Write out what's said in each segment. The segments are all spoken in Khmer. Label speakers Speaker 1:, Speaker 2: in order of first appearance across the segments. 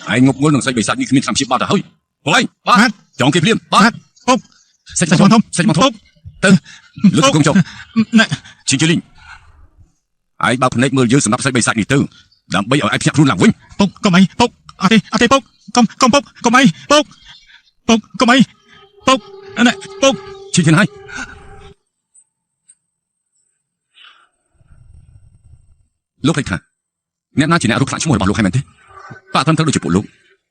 Speaker 1: ai ngục ngôn đằng say bầy sạt như khi mình làm ship bao đã hơi bộ anh ba chọn kịp liêm ba
Speaker 2: bốc
Speaker 1: sách mong thông tư lúc công trọng chính chí linh ai bao phần này mưa dư sầm nắp say bầy sạt nhị tư làm bây ở ai phiền run làm vinh
Speaker 2: bốc có mày bốc ate bốc con bốc có mày bốc có mày bốc này bốc
Speaker 1: chính thiên hai lúc này thà nét na chỉ nè lúc lại chúng mồi bảo lúc hay mình thế bà thâm thơ đôi chụp bộ lúc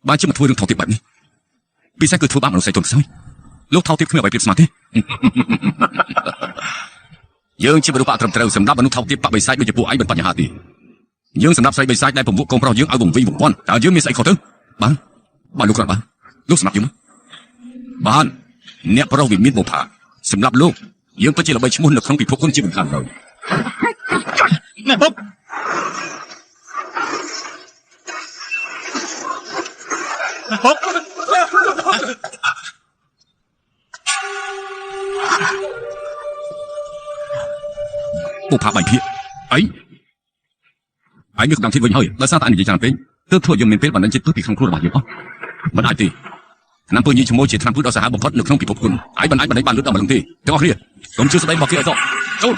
Speaker 1: bà chưa mà thua đừng thao tiệp bệnh đi bị sai cứ thua bà mà nó say tuần sau lúc thao tiệp không phải bài tiệp smart thế dương chỉ mà lúc bà thầm thơ sầm đáp bà lúc thao tiệp bà bị sai bây giờ bộ ấy bận bận nhà hà thì dương sầm đáp sai bị sai đâyผมvụ công pro dương ao vùng vi vùng quan à dương mi sai khó thứ bà lúc nào bà lúc sầm đáp dương bà nè pro vì miết một phà sầm đáp lúc dương có chỉ là bây chúng môn lực không bị phục quân chỉ bình thường rồi
Speaker 2: nè bốc bốc
Speaker 1: bộ phá bài thiện ấy anh được đăng thiên vinh hơi là sao tại anh chỉ chẳng bên tôi thôi dùng mình bên bản thân chết tôi bị không khôn là bao nhiêu bạn ai thì năm tôi như chúng môi chỉ tham phước đó sẽ hai bộ phận lực không bị phục quân ai bạn ấy bàn lướt đầu mà lưng thì theo kia cũng chưa đây vào kia rồi đâu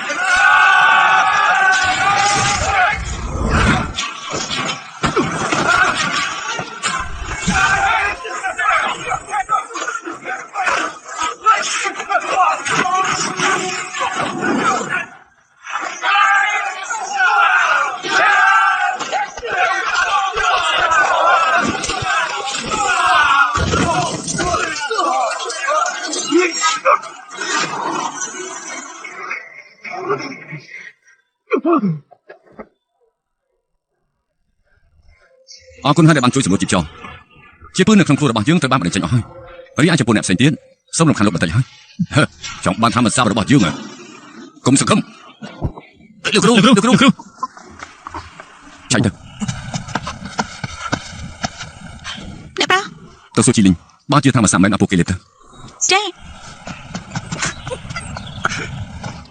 Speaker 1: คุณให้ได้บางช่วยสมรสจิตจองเชื่อปืนในครั้งครัวบางยื่งแต่บ้านมันได้ใจน้อยไอ้อาจจะปนแอบเส้นเตี้ยนสมรสขันรถบัตรยังจองบ้านทำมันซาบระบาดยื่งอ่ะกรมสังคมเร็วใช่เถอะ
Speaker 3: เนี่ยเปล่า
Speaker 1: ตัวสุจิลิงบ้านยื่งทำมันสามแมนอโปเกเลต
Speaker 3: ใช่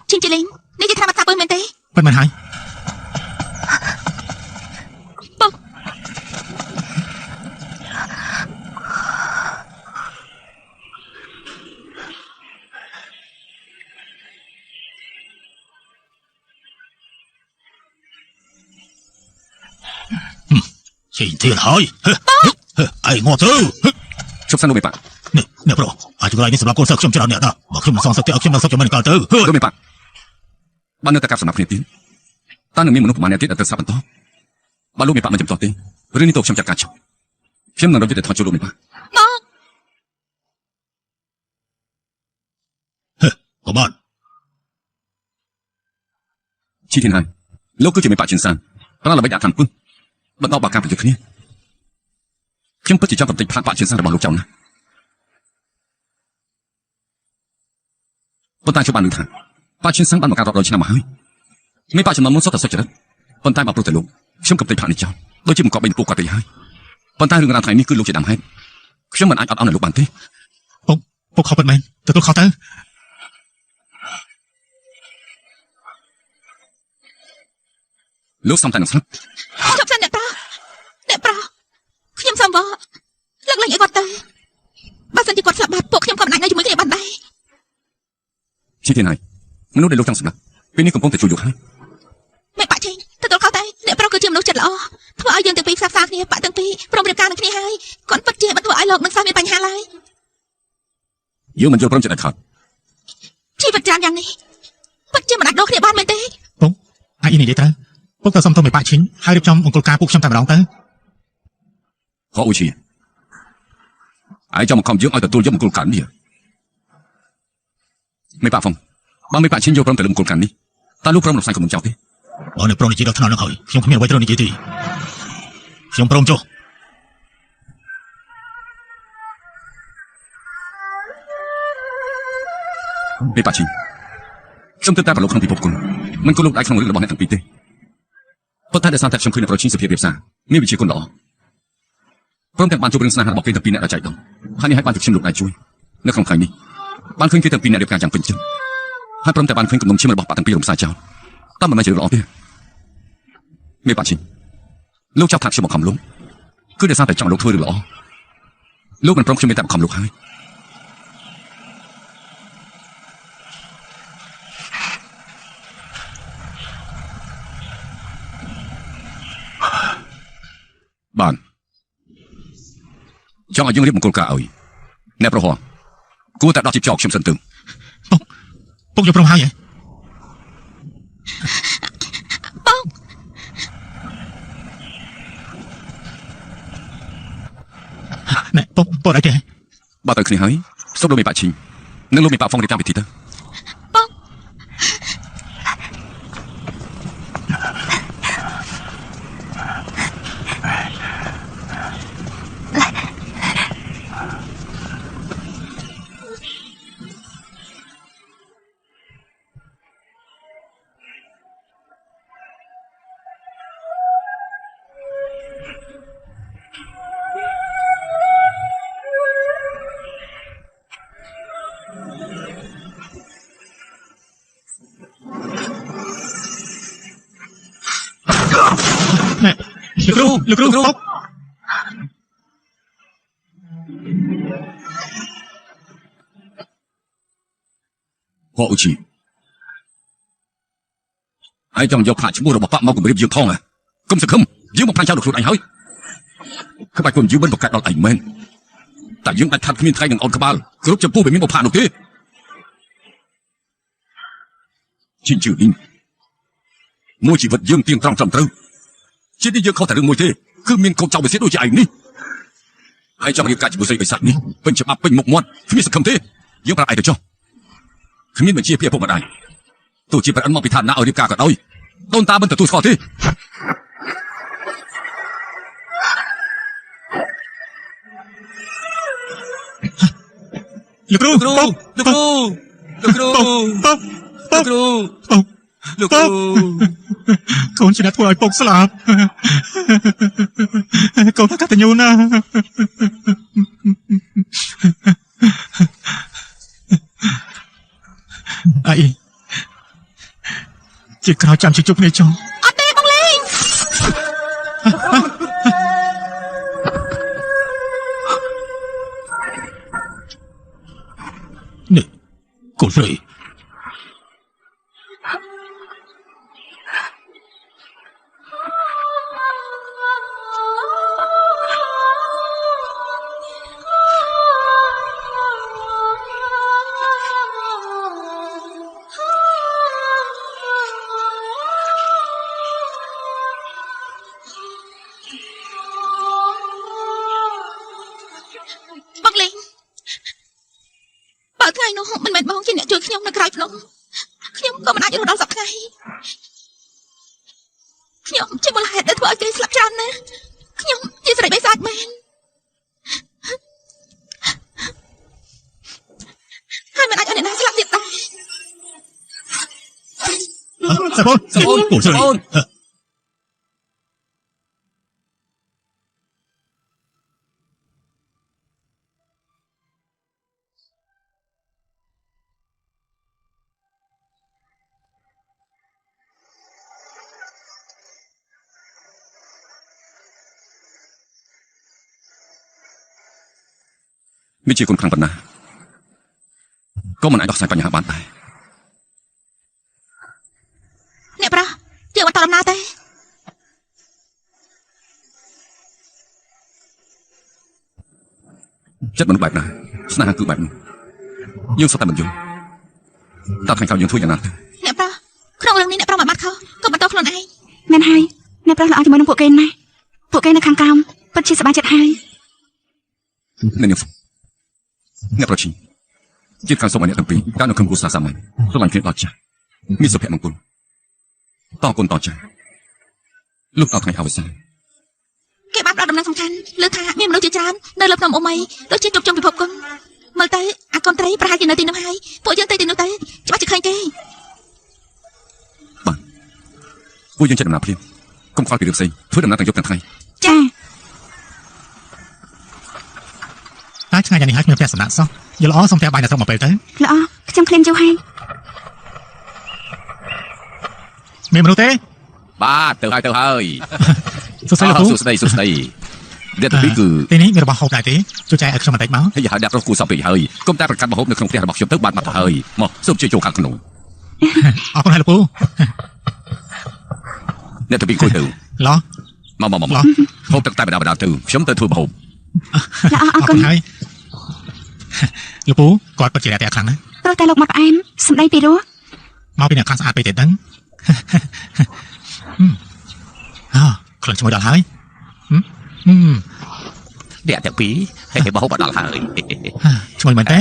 Speaker 3: ชินจิลิงนี่จะทำมันซาปืนเมนเต้
Speaker 2: เป็นมันหายXin thiên hỏi ai ngô tư
Speaker 1: sắp sang đâu mày bạn
Speaker 2: nè bro ai chúng ta đi xem là con sợ không cho nè đó mà không sang sợ thì không sang cho mình cả tư
Speaker 1: đâu mày bạn ban nơi ta gặp sầm nạp niệm tiếng ta nương mi một mà niệm tiếng ở từ xa bận to ban lúc mày bạn mà chậm tròn tiếng rồi đi tổ chậm chạp cả chậm phim nào đâu để thằng chú đâu mày bạn
Speaker 2: có bạn
Speaker 1: chi thiên hai lúc cứ chỉ mày bạn trên sàn đó là bây đã thằng quân bận đau bà cam phải được kia khiêm bất chỉ trong cầm tịch phạt bạn trên sàn để bảo lục chồng nè bận tay cho bạn được thằng bạn trên sàn bạn một cà rọt rồi chỉ nằm mà hơi mấy bạn chỉ mong muốn sót thật sạch chết bận tay bảo lục thể lục khiêm cầm tịch phạt đi chồng đôi chỉ một cọp bên cụ quả tịch hai bận tay đừng làm thầy mi cứ lục chỉ làm hết khiêm mình ăn này lục bàn thế
Speaker 2: bốc không bận men từ tôi khó tới
Speaker 1: lúc xong tay nó sắp
Speaker 3: chụp sang đẹp pro khiêm xong vợ lắc lắc nhảy quạt tay ba sân chỉ quạt sập bạt bộ khiêm còn lại ngay chúng mấy cái bàn tay
Speaker 1: chi thế này nó để lúc trong sập bạt bênนี้cũng không thể chịu được hay
Speaker 3: mẹ bạn chi tôi khó tay đẹp pro cứ chiêm lúc chật lọ thua ai dân từng pi xa kia bạn từng pi pro đẹp cao từng kia hay còn bất chi bạn thua ai lột mình sao miền bành hà lại
Speaker 1: giữa mình chưa pro chậtขาด
Speaker 3: chi vật trànอย่างนี้bất chi mà đặt đôi kia ban mình té
Speaker 2: bốc ai ini diaพวกเราสมทบไปป่าชิ้นให้เรียบจำองค์กรการพวกชมแต่มาร้องเต้
Speaker 1: họ ưu chi ai cho một con dưỡng ai tự tôi giúp một con cảnh đi mấy bà phòng ba mấy bạn xin vô trong tự một con cảnh đi ta lúc trong một sai của mình cháu thế
Speaker 2: bọn này prom chỉ đọc thằng nào nó hỏi không biết quay tới đâu đi thì không prom cho
Speaker 1: mấy bà xin trong tương ta và lúc không bị phục cùng mình có lúc đại không được là bọn này thằng pt bất thái để san thật trong khi là pro chín sự việc xa nếu bị chỉ con đỏพร้อมแต่บ้านจูบเรื่องสนาหาบอกเป็นตะปีเนี่ยใจต้องให้นี่ให้บ้านถูกชิมลูกนายช่วยนึกของใครนี่บ้านคืนคือตะปีเนี่ยเดียวกันอย่างเป็นจริงให้พร้อมแต่บ้านคืนกับนมชิมมาบอกปากตะปีลมสายเจ้าตั้งมันไม่เจอหรอกเนี่ยไม่ป่าชินลูกเจ้าถักชิมบอกคำลุ้ง គឺដោយសារតែចង់លោកធ្វើរឿងល្អលោកមិនព្រមខ្ញុំមានតែបង្ខំលោកហើយបានចង់ឲ្យយើងរៀបមង្គលការឲ្យអ្នកប្រហោះគួរតែដោះជីបចោលខ្ញុំសិនទៅ
Speaker 2: ពុកយកព្រមហើយហ៎
Speaker 3: បង
Speaker 2: ណែពុកអីទេ
Speaker 1: បើទៅគ្នាហើយសុំលោកមានបាក់ឈីងនិងលោកមានបាក់ហ្វុងរៀបតាមវិធីទៅ
Speaker 3: បង
Speaker 2: ណែលោកគ្រូពុក
Speaker 1: ហោអ៊ូជីហើយចង់យកផ្លាកឈ្មោះរបស់បាក់មកគម្រាមយើងថងហ៎កុំសង្ឃឹមយើងមកផ្លាញ់ចោលលោកខ្លួនឯងហើយក្បាច់គុំយើងមិនប្រកាសដល់ឯងមែនតែយើងដាច់ខាត់គ្មានថ្ងៃនឹងអោនក្បាលគ្រប់ចំពោះវាមានបុផានោះទេជីជឿនេះមួយជីវិតយើងទៀងត្រង់ត្រឹមត្រូវជានេះយើងខុសតែរឿងមួយទេគឺមានកូនចៅវិសេសដូចជាឯងនេះហើយចង់រៀបការជាមួយស្រីបិសាចនេះពេញច្បាប់ពេញមុខមាត់គ្មានសង្ឃឹមទេយើងប្រាប់ឯងទៅចុះគ្មានបញ្ជាពីឪពុកម្ដាយទោះជាប្រអិនមកពីឋានៈឲ្យរៀបការក៏ដោយដូនតាមិនទទួលស្គាល់ទេ
Speaker 2: លោកគ្រូពុក
Speaker 1: លោកគ្រូលោកគ្រូ
Speaker 2: ពុក
Speaker 1: លោកគ្រូ
Speaker 2: ពុក
Speaker 1: លោកគ្រូ
Speaker 2: កូនជាអ្នកធ្វើឲ្យពុកស្លាប់កូនកតញ្ញូណាអីជាក្រោយចាំជួបគ្នាចុះ
Speaker 3: អត់ទេបងលេង
Speaker 2: នេះកូនស្រី
Speaker 3: បងលេងបើថ្ងៃនោះមិនមែនបងជាអ្នកជួយខ្ញុំនៅក្រៅភ្នំខ្ញុំក៏មិនអាចរស់ដល់សប្តាហ៍ខ្ញុំជាមូលហេតុដែលធ្វើឲ្យគេស្លាប់ច្រើនណាស់ខ្ញុំជាស្រីបិសាចមែនហើយមិនអាចឲ្យអ្នកណាស្លាប់ទៀតដែរ
Speaker 2: សាបូនកូនស្រី
Speaker 1: វាជាគុណខ្លាំងប៉ុណ្ណាក៏មិនអាចដោះស្រាយបញ្ហាបានដែរ
Speaker 3: អ្នកប្រាស់យើងបន្តដំណើរទេ
Speaker 1: ចិត្តមនុស្សបែបណាស្នេហាគឺបែបនោះយើងសុទ្ធតែមិនយល់តើថ្ងៃក្រោយយើងធ្វើយ៉ាងណាទៅ
Speaker 3: អ្នកប្រាស់ក្នុងរឿងនេះអ្នកប្រាស់មិនបាត់ខុសក៏បន្តខ្លួនឯង
Speaker 4: មែនហើយអ្នកប្រុសល្អជាមួយនឹងពួកគេណាស់ពួកគេនៅខាងក្រោមពិតជាសប្បាយចិត្តហើយ
Speaker 1: អ្នកនាងអ្នកប្រជិញជាតិខាងសុំឲ្យអ្នកទាំងពីរកើតនៅក្នុងគូសាសាមញ្ញស្រឡាញ់គ្នាដល់ចាស់មានសុភមង្គលតគុណតចាស់លោកដល់ថ្ងៃអវសាន
Speaker 3: គេបានផ្ដល់ដំណឹងសំខាន់លើថាមានមនុស្សជាច្រើននៅលើភ្នំអូមីដូចជាជប់ជុំពិភពគុណមើលទៅអាកូនត្រីប្រហែលជានៅទីនោះហើយពួកយើងទៅទីនោះទៅច្បាស់ជាឃើញទេ
Speaker 1: បាទពួកយើងចិត្តដំណើរភ្លាមកុំខ្វល់ពីរឿងផ្សេងធ្វើដំណើរទាំងយប់ទាំងថ្ងៃ
Speaker 4: ចា
Speaker 2: តែឆ្ងាយយ៉ាងនេះហើយខ្ញុំផ្ទះសំណាក់សោះយល់ល្អសុំផ្ទះបាយនៅត្រង់មកពេលទៅ
Speaker 4: ល្អខ្ញុំឃ្លានយូរហើយ
Speaker 2: មានមនុស្សទេ
Speaker 1: បាទទៅហើយ
Speaker 2: សួស្តីលោកគ្រូ
Speaker 1: សួស្តី អ្នកទាំងពីរគឺ
Speaker 2: ទីនេះមានរបស់ហូបដែរទេជួយចែកឲ្យខ្ញុំបន្តិចមក
Speaker 1: ហើយអ្នកប្រុសគូសពពេកហើយកុំតែប្រកាសម្ហូបនៅក្នុងផ្ទះរបស់ខ្ញុំទៅបានបាត់ទៅហើយមកសូមជួយចូលខាងក្នុង
Speaker 2: អរគុណហើយលោកពូ
Speaker 1: អ្នកទាំងពីរគួយទៅ
Speaker 2: ឡោះ
Speaker 1: មកហូបទឹកតែបដាបដាទៅខ្ញុំទៅធ្វើម្ហូប
Speaker 4: ល្អអរគុណ
Speaker 2: ហើយលោកពូគាត់ពិតជារាក់ទាក់ខ្លាំងណាស់
Speaker 4: ព្រោះតែលោកមកផ្អែមសម្ដីពីរោះ
Speaker 2: មកពីអ្នកខាងស្អាតពេកទេដឹងក្លិនឈ្មោះដល់ហើយ
Speaker 1: អ្នកទាំងពីរហើយម្ហូបមកដល់ហើយ
Speaker 2: ឈ្មោះមែនតើ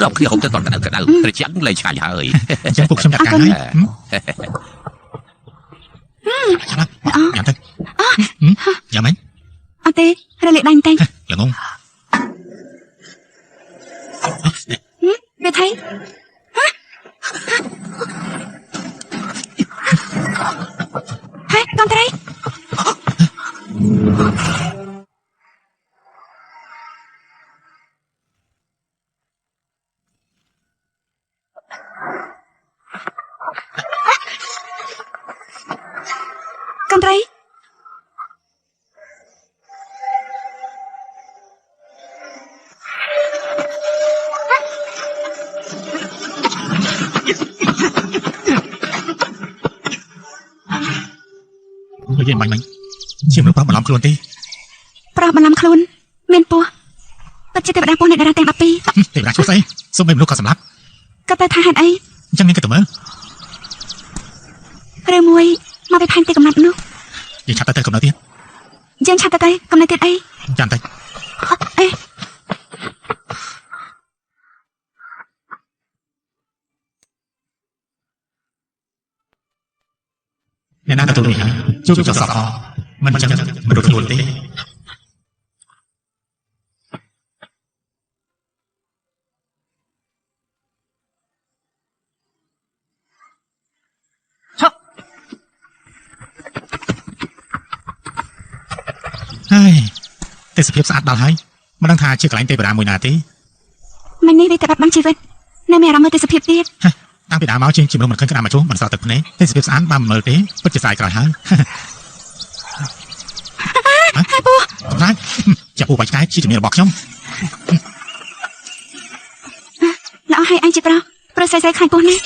Speaker 1: ដល់គ្នាហូបទៅតក្តៅត្រជាក់លែងឆ្ងាញ់ហើយ
Speaker 2: អញ្ចឹងពួកខ្ញុំចាត់ការហើយញ៉ាំទៅយ៉ាងម៉េច
Speaker 4: អត់ទេរលាកដៃបន្តិច
Speaker 2: ល្ងង
Speaker 4: វាថៃហើយកូនត្រី កូនត្រី
Speaker 2: និយាយបាញ់ជាមនុស្សប្រុសបន្លំខ្លួនទេ
Speaker 4: ប្រុសបន្លំខ្លួនមានពោះពិតជាទេវតាពោះនៃតារាទាំង12
Speaker 2: ទេវតាឈប់ស្អីសុំឲ្យមនុស្សក៏សម្លាប់
Speaker 4: គាត់ទៅថាហេតុអី
Speaker 2: អញ្ចឹងនាងក៏ទៅមើល
Speaker 4: ឬមួយមកពីផែនទីកំណត់នោះ
Speaker 2: យើងឆាប់ទៅកំណត់ទៀត
Speaker 4: យើងឆាប់ទៅកំណត់ទៀតអី
Speaker 2: ចាំតិច
Speaker 4: អេ
Speaker 2: អ្នកណាទទួលនេះហើយជួបចសក់មិនអញ្ចឹងមិនរត់ខ្លួនទេហើយទេសភាពស្អាតដល់ហើយមិនដឹងថាជាកន្លែងទេវតាមួយណាទេ
Speaker 4: មិននេះវាតែបាត់បង់ជីវិតនៅមានអារម្មណ៍មើលទេសភាពទៀត
Speaker 2: តាំងពីដើមមកជាងជំនុំមិនឃើញក្តាមមកជួមិនស្រក់ទឹកភ្នែកទេសភាពស្អាតបានមើលទេពិតជាស្អាតក្រោយហើយ
Speaker 4: ហើយពោះ
Speaker 2: ណាចាប់ពូបាច់ឆ្កែជាជំនាញរបស់ខ្ញុំ
Speaker 4: ល្អហើយអញជាប្រុសស្រីស្រីខ្លាញ់ពោះណាស់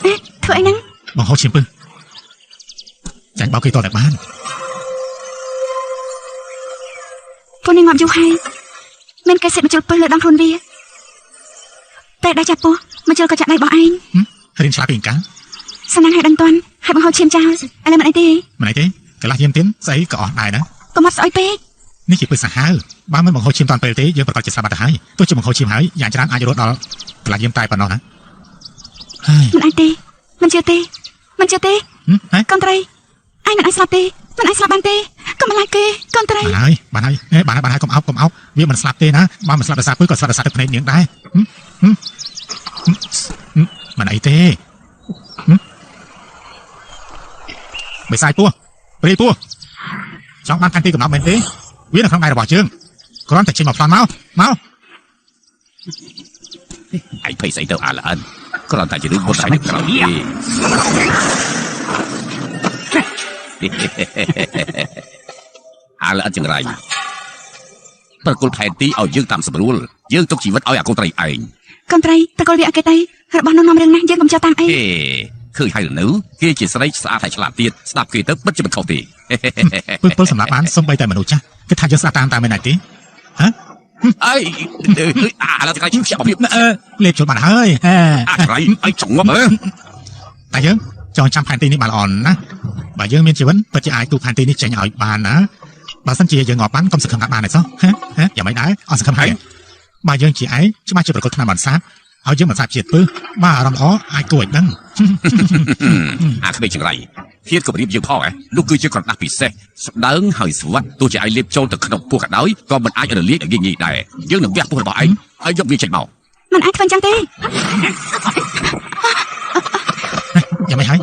Speaker 4: អេធ្វើអីហ្នឹង
Speaker 2: បង្ហូរឈាមពឹសចាញ់បោកគេតតែបាន
Speaker 4: ពោះនេះងាប់យូរហើយមានកិច្ចសិទ្ធិមកជុលពឹសលើដងខ្លួនវាតែដែលចាប់ពោះមកជុលក៏ចាក់ដៃរបស់ឯង
Speaker 2: រៀនឆ្លាតពីកា
Speaker 4: សំណាងឲ្យដឹងតាន់ហើយបង្ហូរឈាមចោលឥឡូវមិនអីទេ
Speaker 2: មិនអីទេកន្លះយាមទៀនស្អីក៏អស់ដែរណា
Speaker 4: កុំអត់ស្អុយពេក
Speaker 2: នេះជាពឹសសាហាវបើមិនបង្ហូរឈាមតាន់ពេលទេយើងប្រកាសជាស្លាប់បាត់ទៅហើយទោះជាបង្ហូរឈាមហើយយ៉ាងច្រើនអាចរត់ដល់កន្លះយាមតែប៉ុណ្ណោះណាហើយ
Speaker 4: មិនអាចទេមិនជឿទេមិនជឿទេ
Speaker 2: ហ៎
Speaker 4: កូនត្រីឯងមិនអាចស្លាប់ទេមិនអាចស្លាប់បានទេកុំបន្លាចគេកូនត្រី
Speaker 2: បានហើយកុំអោបវាមិនស្លាប់ទេណាបើមិនស្លាប់ដោយសារពឹសក៏ស្លាប់ដោយសារទឹកភ្នែកនាងដែរមិនអីទេបិសាយពោះព្រាយពោះចង់បានផែនទីកំណត់មែនទេវានៅក្នុងដៃរបស់យើងគ្រាន់តែចេញមកផ្លន់មក
Speaker 1: ឯងភ័យស្អីទៅអាឡិនគ្រាន់តែជារឿងបុតស្អីនៅក្រៅនេះអាឡិនចង្រៃប្រគល់ផែនទីឲ្យយើងតាមស្រួលយើងទុកជីវិតឲ្យអាកូនត្រីឯង
Speaker 4: កូនត្រីប្រកល់វាអកេតៃរបស់នោះនាំរឿងណាស់យើងកុំចូលតាមអី
Speaker 1: ឃើញហើយនៅគេជាស្រីស្អាតហើយឆ្លាតទៀតស្ដាប់គេទៅពិតជាមិនខុសទេ
Speaker 2: ពឹសសម្រាប់បានសំបីតែមនុស្សចាស់គេថាយើងស្ដាប់តាមមែនទេហ៎
Speaker 1: អីអាឡិនចង្រៃឈឺខ្ជាប់របៀប
Speaker 2: លេបចូលបានហើយ
Speaker 1: អាចង្រៃអីចងប់មើល
Speaker 2: តែយើងចង់ចាំផែនទីនេះបានល្អណាស់បើយើងមានជីវិតពិតជាអាចទូផែនទីនេះចេញឲ្យបានណាបើសិនជាយើងងាប់បានកុំសង្ឃឹមថាបានទេសោះយ៉ាងមិនដែរអត់សង្ឃឹមហើយបើយើងជាឯងច្បាស់ជាប្រកបឆ្នាំបានសាបឲ្យយើងមិនសាបជាតិពឹសបាទអារម្មណ៍ល្អអាចគួរឲ្យដឹង
Speaker 1: អាក្មេងចង្រៃធៀបគម្រាមយើងផងនោះគឺជាក្រដាស់ពិសេសស្ដើងហើយស្វិតទោះជាឯងលេបចូលទៅក្នុងពោះក៏ដោយក៏មិនអាចរលាយដល់ងាយដែរយើងនឹងវះពោះរបស់ឯងហើយយកវាចេញមក
Speaker 4: មិនអាចធ្វើចឹងទេ
Speaker 2: យ៉ាងមិនហើយ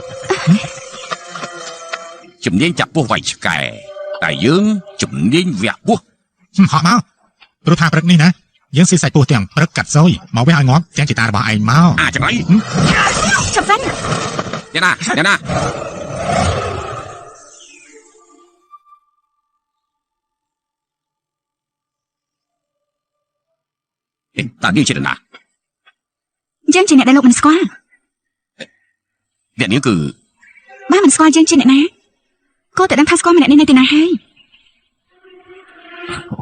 Speaker 1: ជំនាញចាប់ពោះវាយឆ្កែតែយើងជំនាញវះពោះ
Speaker 2: ហក់មកព្រោះថាព្រឹកនេះណាយើងស៊ីសាច់ពោះទាំងព្រឹកកាត់សោយមកវិញឲ្យងាប់ទាំងជាតារបស់ឯងមក
Speaker 1: អាចង្រៃ
Speaker 4: ចាប់វិញ
Speaker 1: អ្នកណា តានាងជានរណា
Speaker 4: យើងជាអ្នកដែលលោកមិនស្គាល់
Speaker 1: អ្នកនាងគឺ
Speaker 4: បើមិនស្គាល់យើងជាអ្នកណាគួរតែដឹងថាស្គាល់ម្នាក់នេះនៅទីណាហើយ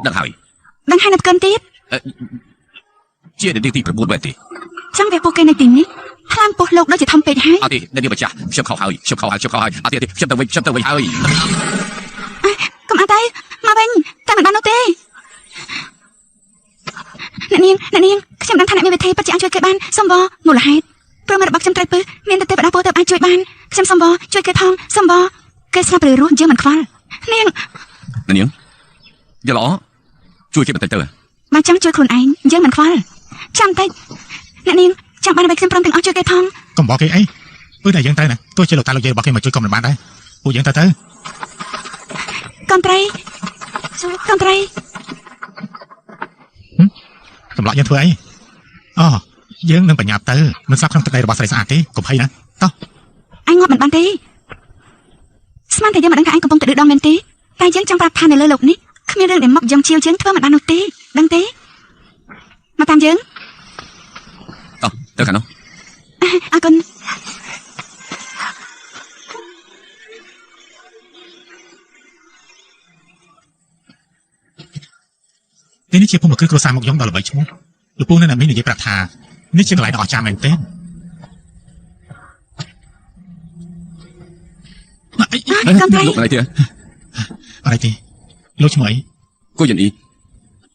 Speaker 1: ដឹងហើយ
Speaker 4: ដឹងហើយនៅផ្កិនទៀត
Speaker 1: ជាអ្នកនាងទី9មែនទេ
Speaker 4: ចង់វាពួកគេនៅទីនេះខ្លាំងពោះលោកដូចជាធំពេកហើយ
Speaker 1: អត់ទេអ្នកនាងម្ចាស់ខ្ញុំខុសហើយអត់ទេខ្ញុំទៅវិញហើយក
Speaker 4: ុំអត់ទៅមកវិញតែមិនបាននោះទេអ្នកនាងខ្ញុំដឹងថាអ្នកមានវិធីពិតជាអាចជួយគេបានសុំវមូលហេតុព្រមរបស់ខ្ញុំត្រូវពឹសមានតែទេវតាពោទៅអាចជួយបានខ្ញុំសុំវជួយគេផងសុំវគេស្លាប់ឬរស់យើងមិនខ្វល់នាង
Speaker 1: យល់ល្អជួយគេបន្តិចទៅ
Speaker 4: បើចង់ជួយខ្លួនឯងយើងមិនខ្វល់ចាំតិចអ្នកនាងចាំបានឲ្យខ្ញុំព្រមទាំងអស់ជួយគេផង
Speaker 2: កុំบอกគេអីពឹសតែយើងទៅណាទោះជាលោកតាលោកយាយរបស់គេមកជួយកុំមិនបានដែរពួកយើងទៅ
Speaker 4: កូនត្រី
Speaker 2: សម្រាប់យើងធ្វើអីអូយើងនឹងបញ្ញាប់ទៅមិនស្លាប់ក្នុងទឹកដីរបស់ស្រីស្អាតទេកុំភ័យណាតោះ
Speaker 4: អញងាប់មិនបានទេស្មានតែយើងមិនដឹងថាអញកំពុងតែឌឺដងមែនទេតែយើងចង់ប្រាប់ថានៅលើលោកនេះគ្មានរឿងដែលមកយ៉ាងជាវជាងធ្វើមិនបាននោះទេដឹងទេមកតាមយើង
Speaker 1: តោះទៅខាងនោះ
Speaker 4: អរគុណ
Speaker 2: ទីនេះជាភូមិគ្រឹះគ្រួសារមកយំដល់ល្បីឈ្មោះលោកពូនៅណាមីនិយាយប្រាប់ថានេះជាកន្លែងដ៏អស្ចារ្យមែនទេ
Speaker 1: លោកអីទេ
Speaker 2: អីទេលោកឈ្មោះអី
Speaker 1: គូយិនអ៊ី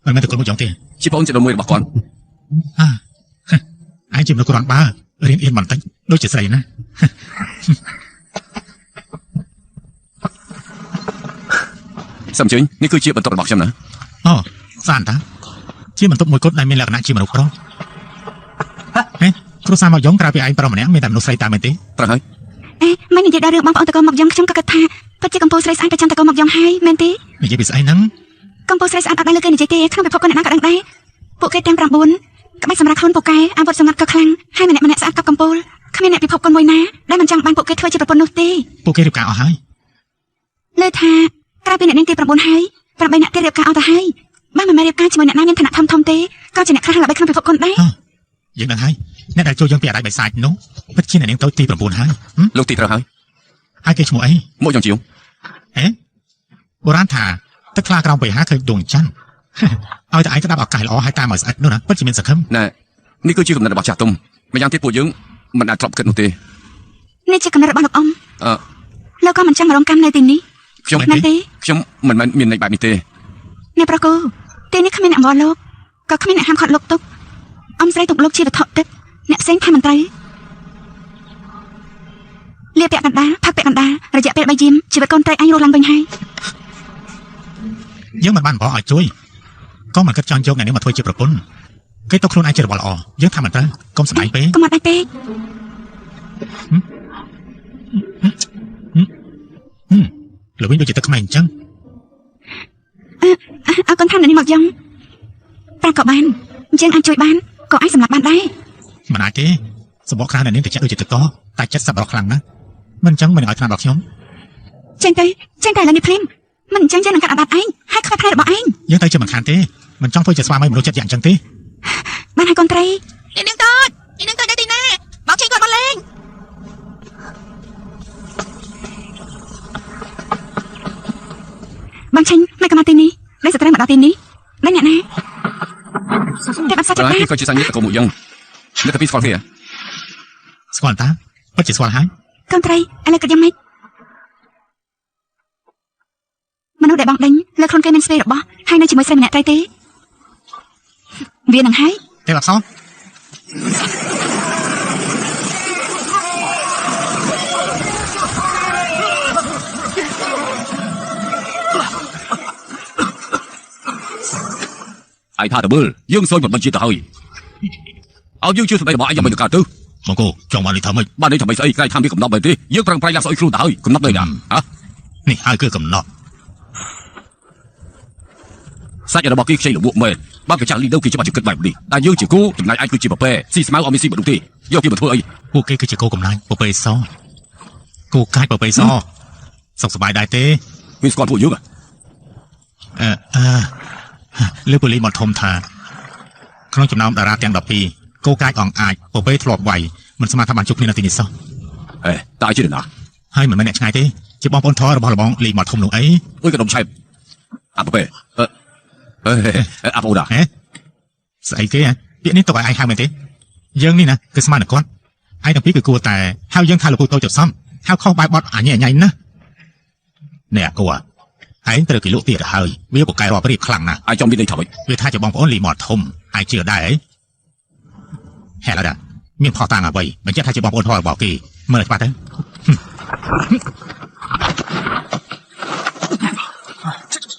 Speaker 2: មិនមែនតែគាត់មកយំទេ
Speaker 1: ជាបងជាដមួយរបស់គាត់
Speaker 2: ឯងជាមនុស្សគ្រាន់បើរៀនអៀនបន្តិចដូចជាស្រីណា
Speaker 1: សំជិញនេះគឺជាបន្ទប់របស់ខ្ញុំណា
Speaker 2: អូស្អាតតាជាបន្ទប់មួយគត់ដែលមានលក្ខណៈជាមនុស្សប្រុសហេគ្រួសារមកយំក្រៅពីឯងប្រុសម្នាក់មានតែមនុស្សស្រីតាមមែនទេ
Speaker 1: ត្រូវហើយ
Speaker 4: មិននិយាយដល់រឿងបងប្អូនតកមកយ៉ាងខ្ញុំក៏គិតថាពិតជាកម្ពុជាស្រីស្អាតប្រចាំតកមកយ៉ាងហើយមែនទេ
Speaker 2: និយាយពីស្អីហ្នឹង
Speaker 4: កម្ពុជាស្រីស្អាតអត់ដែលលើគេនិយាយទេក្នុងពិភពលោកអ្នកណាក៏ដឹងដែរពួកគេទាំង9ក្បាច់សម្រាប់ខ្លួនពួកគេអាវុធសម្ងាត់ក៏ខ្លាំងហើយម្នាក់ស្អាតកប់កម្ពុជាគ្មានអ្នកពិភពគុណមួយណាដែលមិនចង់បានពួកគេធ្វើជាប្រពន្ធនោះទេ
Speaker 2: ពួកគេរៀបការអស់ហើយ
Speaker 4: លើថាក្រៅពីអ្នកនាងទី9ហើយ8អ្នកទៀតរៀបការអស់ទៅហើយបើមិនមែនរៀបការជាមួយអ្នកណាមានឋានៈធំទេក៏ជាអ្នកខ្លះល្បីក្នុងពិភពគុណដែរ
Speaker 2: យើងដឹងហើយអ្នកដែលចូលយើងពីអតីតបិសាចនោះពិតជាអ្នកនាងតូចទី9ហើយ
Speaker 1: លោកទីត្រូវហើយ
Speaker 2: ហើយគេឈ្មោះអី
Speaker 1: មកយ៉ាងជាវ
Speaker 2: បុរាណថាទឹកខ្លាក្រោមបិហាឃើញដួងច័ន្ទ ឲ្យតែឯងស្ដាប់ឱកាសល្អហើយតាមឲ្យស្អិតនោះណាពិតជាមានសង្ឃឹម
Speaker 1: ណែនេះគឺជាកំណត់របស់ចាស់ទុំម្យ៉ាងទៀតពួកយើងមិនអាចទ្របគិតនោះទេ
Speaker 4: នេះជាកំណត់របស់លោកអ៊ំ
Speaker 1: អឺ
Speaker 4: លោកក៏មិនចង់រងកម្មនៅទីនេះ
Speaker 1: ខ្ញុំ
Speaker 4: មែនទេ
Speaker 1: ខ្ញុំមិនមែនមានន័យបែបនេះទេ
Speaker 4: អ្នកប្រគូទីនេះគ្មានអ្នកអង្វរលោកក៏គ្មានអ្នកហាមឃាត់លោកទុកអ៊ំស្រីទុកលោកជាវត្ថុទឹកអ្នកផ្សេងថាមិនត្រូវលាពាក់កណ្ដាលផឹកពាក់កណ្ដាលរយៈពេល3យាមជីវិតកូនត្រីអញរស់ឡើងវិញហើយ
Speaker 2: យើងមិនបានបោះឲ្យជួយក៏មិនគិតចង់យកអ្នកនេះមកធ្វើជាប្រពន្ធគេទុកខ្លួនឯងជារបស់ល្អយើងថាមិនត្រូវកុំសម្ដែងពេក
Speaker 4: កុំអត់ដៃពេក
Speaker 2: លោកវិញដូចជាទឹកខ្មៅអញ្ចឹង
Speaker 4: អើកូនថាអ្នកនេះមកយ៉ាងប្រាប់ក៏បានយើងអាចជួយបានក៏អាចសម្លាប់បានដែរ
Speaker 2: មិនអាចទេសម្បកក្រៅអ្នកនេះទៅចាក់ដូចជាទឹកកកតែចិត្តសប្បុរសខ្លាំងណាស់មិនអញ្ចឹងមិនឲ្យថ្នាំដល់ខ្ញុំ
Speaker 4: ចេញទៅឥឡូវនេះភ្លាមមិនអញ្ចឹងយើងនឹងកាត់អបាត់ឯងហើយខ្វះផ្នែករបស់ឯង
Speaker 2: យើងទៅជាមិនខានទេមិនចង់ធ្វើជាស្វាមីមនុស្សចិត្តយ៉ាងអញ្ចឹងទេ
Speaker 4: បានហើយកូនត្រី
Speaker 3: នាងតូចនៅទីណាបោកចេញគាត់មកលេង
Speaker 4: បងឆេញមិនក៏មកទីនេះដែលស្ត្រីមកដល់ទីនេះដែលអ្នកណាតែបាត់សាច់
Speaker 1: តែ
Speaker 4: ចិត្ត
Speaker 1: គេក៏ជាសាច់ញាតិតកមកយ៉ាងនៅតែពីស្គាល់គ្នា
Speaker 2: ស្គាល់តាពិតជាស្គាល់ហើយក
Speaker 4: ូនត្រីឥឡូវគិតយ៉ាងម៉េចមនុស្សដែលបងដេញលើខ្លួនគេមានស្វេរបស់ហើយនៅជាមួយស្រីម្នាក់ត្រីទេវានឹងហើយ
Speaker 2: ទេអត់សោះ
Speaker 1: ឯថាតើមើលយើងសួយមិនបញ្ជាទៅហើយឲ្យយើងជឿសម្ដីរបស់ឯងយ៉ាងមិនកើតទៅ
Speaker 2: មកគូចង់បាននេះធ្វើម៉េច
Speaker 1: បាននេះធ្វើម៉េចស្អីក្រែងថាមានកំណត់មែនទេយើងប្រឹងប្រែងឡើងស្អុយខ្លួនទៅហើយកំណត់នៅណាហ៎
Speaker 2: នេះហើយគឺកំណត់
Speaker 1: សាច់របស់គេខ្ចីលវក់មែនបើកចាស់លីដូគេច្បាស់ជាគិតបែបនេះតែយើងជាគូចំណែកឯងគឺជាប្រពែស៊ីស្មៅអត់មានស៊ីបដុទេយកគេមកធ្វើអី
Speaker 2: ពួកគេគឺជាគោកំណាញ់ពពែសគោកាច់ពពែសសុខសប្បាយដែរទេ
Speaker 1: វាស្គាល់ពួកយើង
Speaker 2: លើប៉ូលីសមកធំថា ក្នុងចំណោមតារាទាំង12គោកាយអង្អាចពពេធ្លាប់វាយមិនស្មានថាបានជួបគ្នានៅទីនេះសោះ
Speaker 1: អេតើជាណា
Speaker 2: ហើយមិនមែនអ្នកឆ្ងាយទេជាបងប្អូនធររបស់លបងលីមកធំនោះអី
Speaker 1: អុយកណ្ដុំឆែបអាប៉េអាប៉ូដា
Speaker 2: ហេស្អីគេពាក្យនេះទៅឲ្យឯងហៅមែនទេយើងនេះណាគឺស្មានតែគាត់ឯងទាំងពីរគឺគួរតែហៅយើងថាលោកពូតូចទៅសំហៅខុសបែបបត់អញណានេះអាគូឯងត្រូវគេលក់ទៀតទៅហើយវាក៏កែរាប់រៀបខ្លាំងណាស់
Speaker 1: អាចចង់មានន័យថាម៉េច
Speaker 2: វាថាជាបងប្អូនលីមកធំឯងជឿដែរអីហេឡាដាមានផោះតាំងអ្វីបញ្ជាក់ថាជាបងប្អូនធររបស់គេមើលច្បាស់ទៅ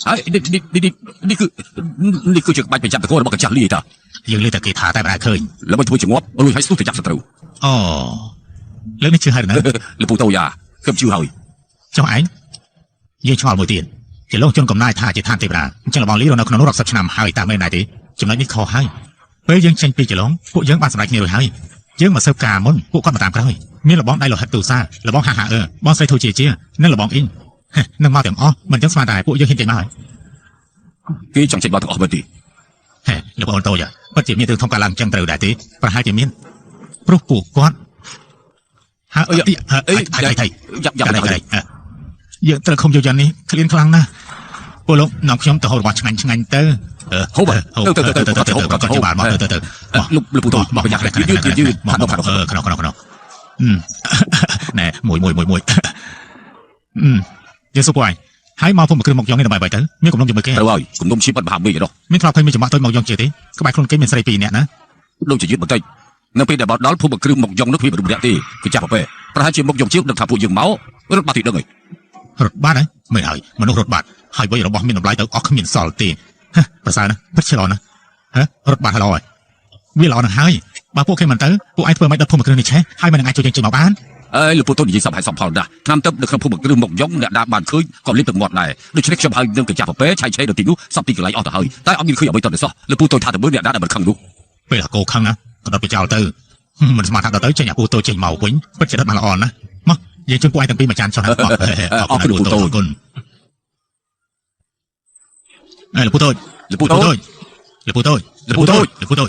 Speaker 1: ហើយនេះគឺជាក្បាច់បញ្ចាំតកោរបស់កញ្ចាស់លីតា
Speaker 2: យើងលើតែគេថាតែមិនអាចឃើញ
Speaker 1: ដើម្បីធ្វើជាងាប់រួចឲ្យស្ទុះទៅចាប់សត្រូវ
Speaker 2: អូលើនេះជឿហើយណា
Speaker 1: លោកពូតូយ៉ាខ្ញុំជឿហើយ
Speaker 2: ចុះឯងយើងឆ្ងល់មួយទៀតជាលោកជនកំណាយថាជាឋានទេវតាអញ្ចឹងលបងលីរនៅក្នុងនោះរាប់សិបឆ្នាំហើយតាមមែនដែរទេចំណុចនេះខុសហើយពេលយើងចេញពីចលងពួកយើងបានសម្រេចគ្នារួចហើយយើងមកស៊ើបការមុនពួកគាត់មកតាមក្រោយមានលបងដៃលោហិតទូសាលបងហាហាអឺបងស្រីធូជានិងលបងអ៊ីងនឹងមកទាំងអស់មិនចឹងស្មានតែពួកយើងហ៊ានចេញមកហើយ
Speaker 1: គេចង់ចេញមកទាំងអស់មែនទេ
Speaker 2: ហេលោកបងតូចពិតជាមានរឿងធំកាឡើងចឹងត្រូវដែរទេប្រហែលជាមានព្រោះពួកគាត់ហើយអីយើងត្រូវខំយកយ៉ាងនេះក្លៀនខ្លាំងណាស់ពួកលោកនាំខ្ញុំទៅហូបរបស់ឆ្ងាញ់ទៅ
Speaker 1: ហូបទៅ
Speaker 2: បានមកទៅ
Speaker 1: លោកពូតូមកប្រញាប់យឺតមកក្នុង
Speaker 2: ណែមួយយើងសុំពួកឯងហើយមកពុំមកគ្រឿងមកយ៉ងនេះដើម្បីទៅមានគំនុំជាមួយគេ
Speaker 1: ត្រូវហើយគំនុំឈីបបាត់មហាមេឃឯនោះ
Speaker 2: មានធ្លាប់ឃើញមានចំអកទៅមកយ៉ងជាទេក្បែរខ្លួនគេមានស្រីពីរនាក់ណា
Speaker 1: ដូចជាយឺតបន្តិចនៅពេលដែលបោះដល់ភូមិគ្រឿងមកយ៉ងនោះគ្មានមនុស្សម្នាក់ទេគឺចាប់ប្រហែលជាមកយ៉ងជានឹងថាពួកយើងមករត់បាត់ទីដឹងហើយ
Speaker 2: រត់បាត់ហើយមើលហើយមនុស្សរត់បាត់ហើយវ័យរបស់មានតម្លៃទៅអស់គ្មានសល់ទេប្រសើរណាស់ពិតជាល្អណាស់រត់បាត់ហើយវាល្អណាស់ហើយបើពួកគេមិនទៅពួកឯងធ្វើមិនដល់ភូមិគ្រឿងនេះឆេះហើយមិនអាចជួយយើងចេញមកបាន
Speaker 1: អើលោកពូតូនិយាយសំហើយសំផលណាស់ឆ្នាំទឹកនៅក្នុងភូមិគ្រឿងមកយ៉ងអ្នកដាបានឃើញក៏លេបទឹកមាត់ដែរដូច្នេះខ្ញុំហើយនឹងកញ្ចាស់ប្រពេឆៃឆេនៅទីនោះសពទីកន្លែងអស់ទៅហើយតែអត់មានឃើញអ្វីទៅសោះលោកពូតូថាទៅមើលអ្នកដាដែលមិនខឹងនោះពេលអាកោខឹងណាក៏ដុតបចោលទៅមិនស្មានថាដល់ទៅចេញអាពូតូចេញមកវិញពិតជាដិតបានល្អណាស់មកយើងជូនពួកឯងទាំងពីរមួយចានចុះអរគុណលោកពូតូលោកពូតូ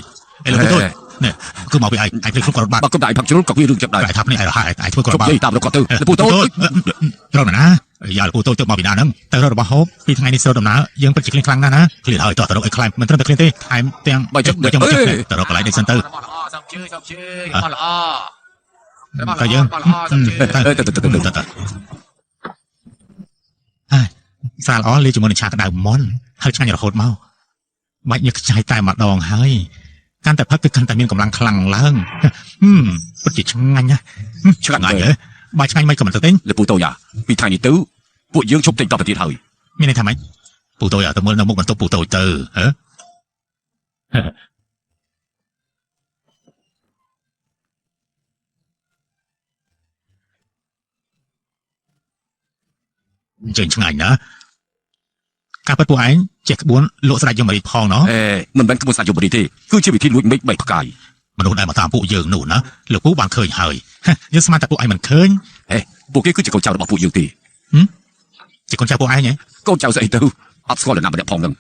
Speaker 1: នេះគឺមកពីឯងព្រៃគ្រប់គាត់បាត់បើគុំតែឯងផឹកជ្រុលក៏វារឿងចាប់ដែរឯងថានេះឯងធ្វើគាត់បាត់តាមគាត់ទៅលោកពូតូត្រូវណាយ៉ាលោកពូតូទៅមកពីណាហ្នឹងទៅរករបស់ហូបពីថ្ងៃនេះស្រោតដំណើរយើងពិតជាក្លៀនខ្លាំងណាស់ណាក្លៀនហើយតោះទៅរកឲ្យខ្លាំងមិនត្រឹមតែក្លៀនទេថែមទាំងបើចឹងទៅរកកន្លែងនេះសិនទៅសំជឿមកល្អតែយើងទៅសាល្អលេជាមួយនឹងឆាក្តៅមុនហើយឆ្ងាញ់រហូតមកបាច់ញើសខ្ចាយតែម្ដងហើយកាន់តែផឹកគឺកាន់តែមានកម្លាំងខ្លាំងឡើងពិតជាឆ្ងាញ់ណាឆ្ងាញ់ហ៎បាយឆ្ងាញ់មិនក៏មិនទៅទេលោកពូតូយ៉ាពីថ្ងៃនេះទៅពួកយើងជប់ទិញតបទៅទៀតហើយមានន័យថាម៉េចពូតូយ៉ាទៅមើលនៅមុខបន្ទប់ពូតូទៅហ៎ចេញឆ្ងាញ់ណាការពិតពួកឯងចេះក្បួនលក់ស្រាច់យមរីផងណោះមិនមែនក្បួនស្រាច់យមរីទេគឺជាវិធីលួចមេឃបែកផ្កាយមនុស្សដែលមកតាមពួកយើងនោះណាលោកពូបានឃើញហើយយើងស្មានតែពួកឯងមិនឃើញពួកគេគឺជាកូនចៅរបស់ពួកយើងទេជាកូនចៅពួកឯងហ៎កូនចៅស្អីទៅអត់ស្គាល់នរណាម្នាក់ផងនឹង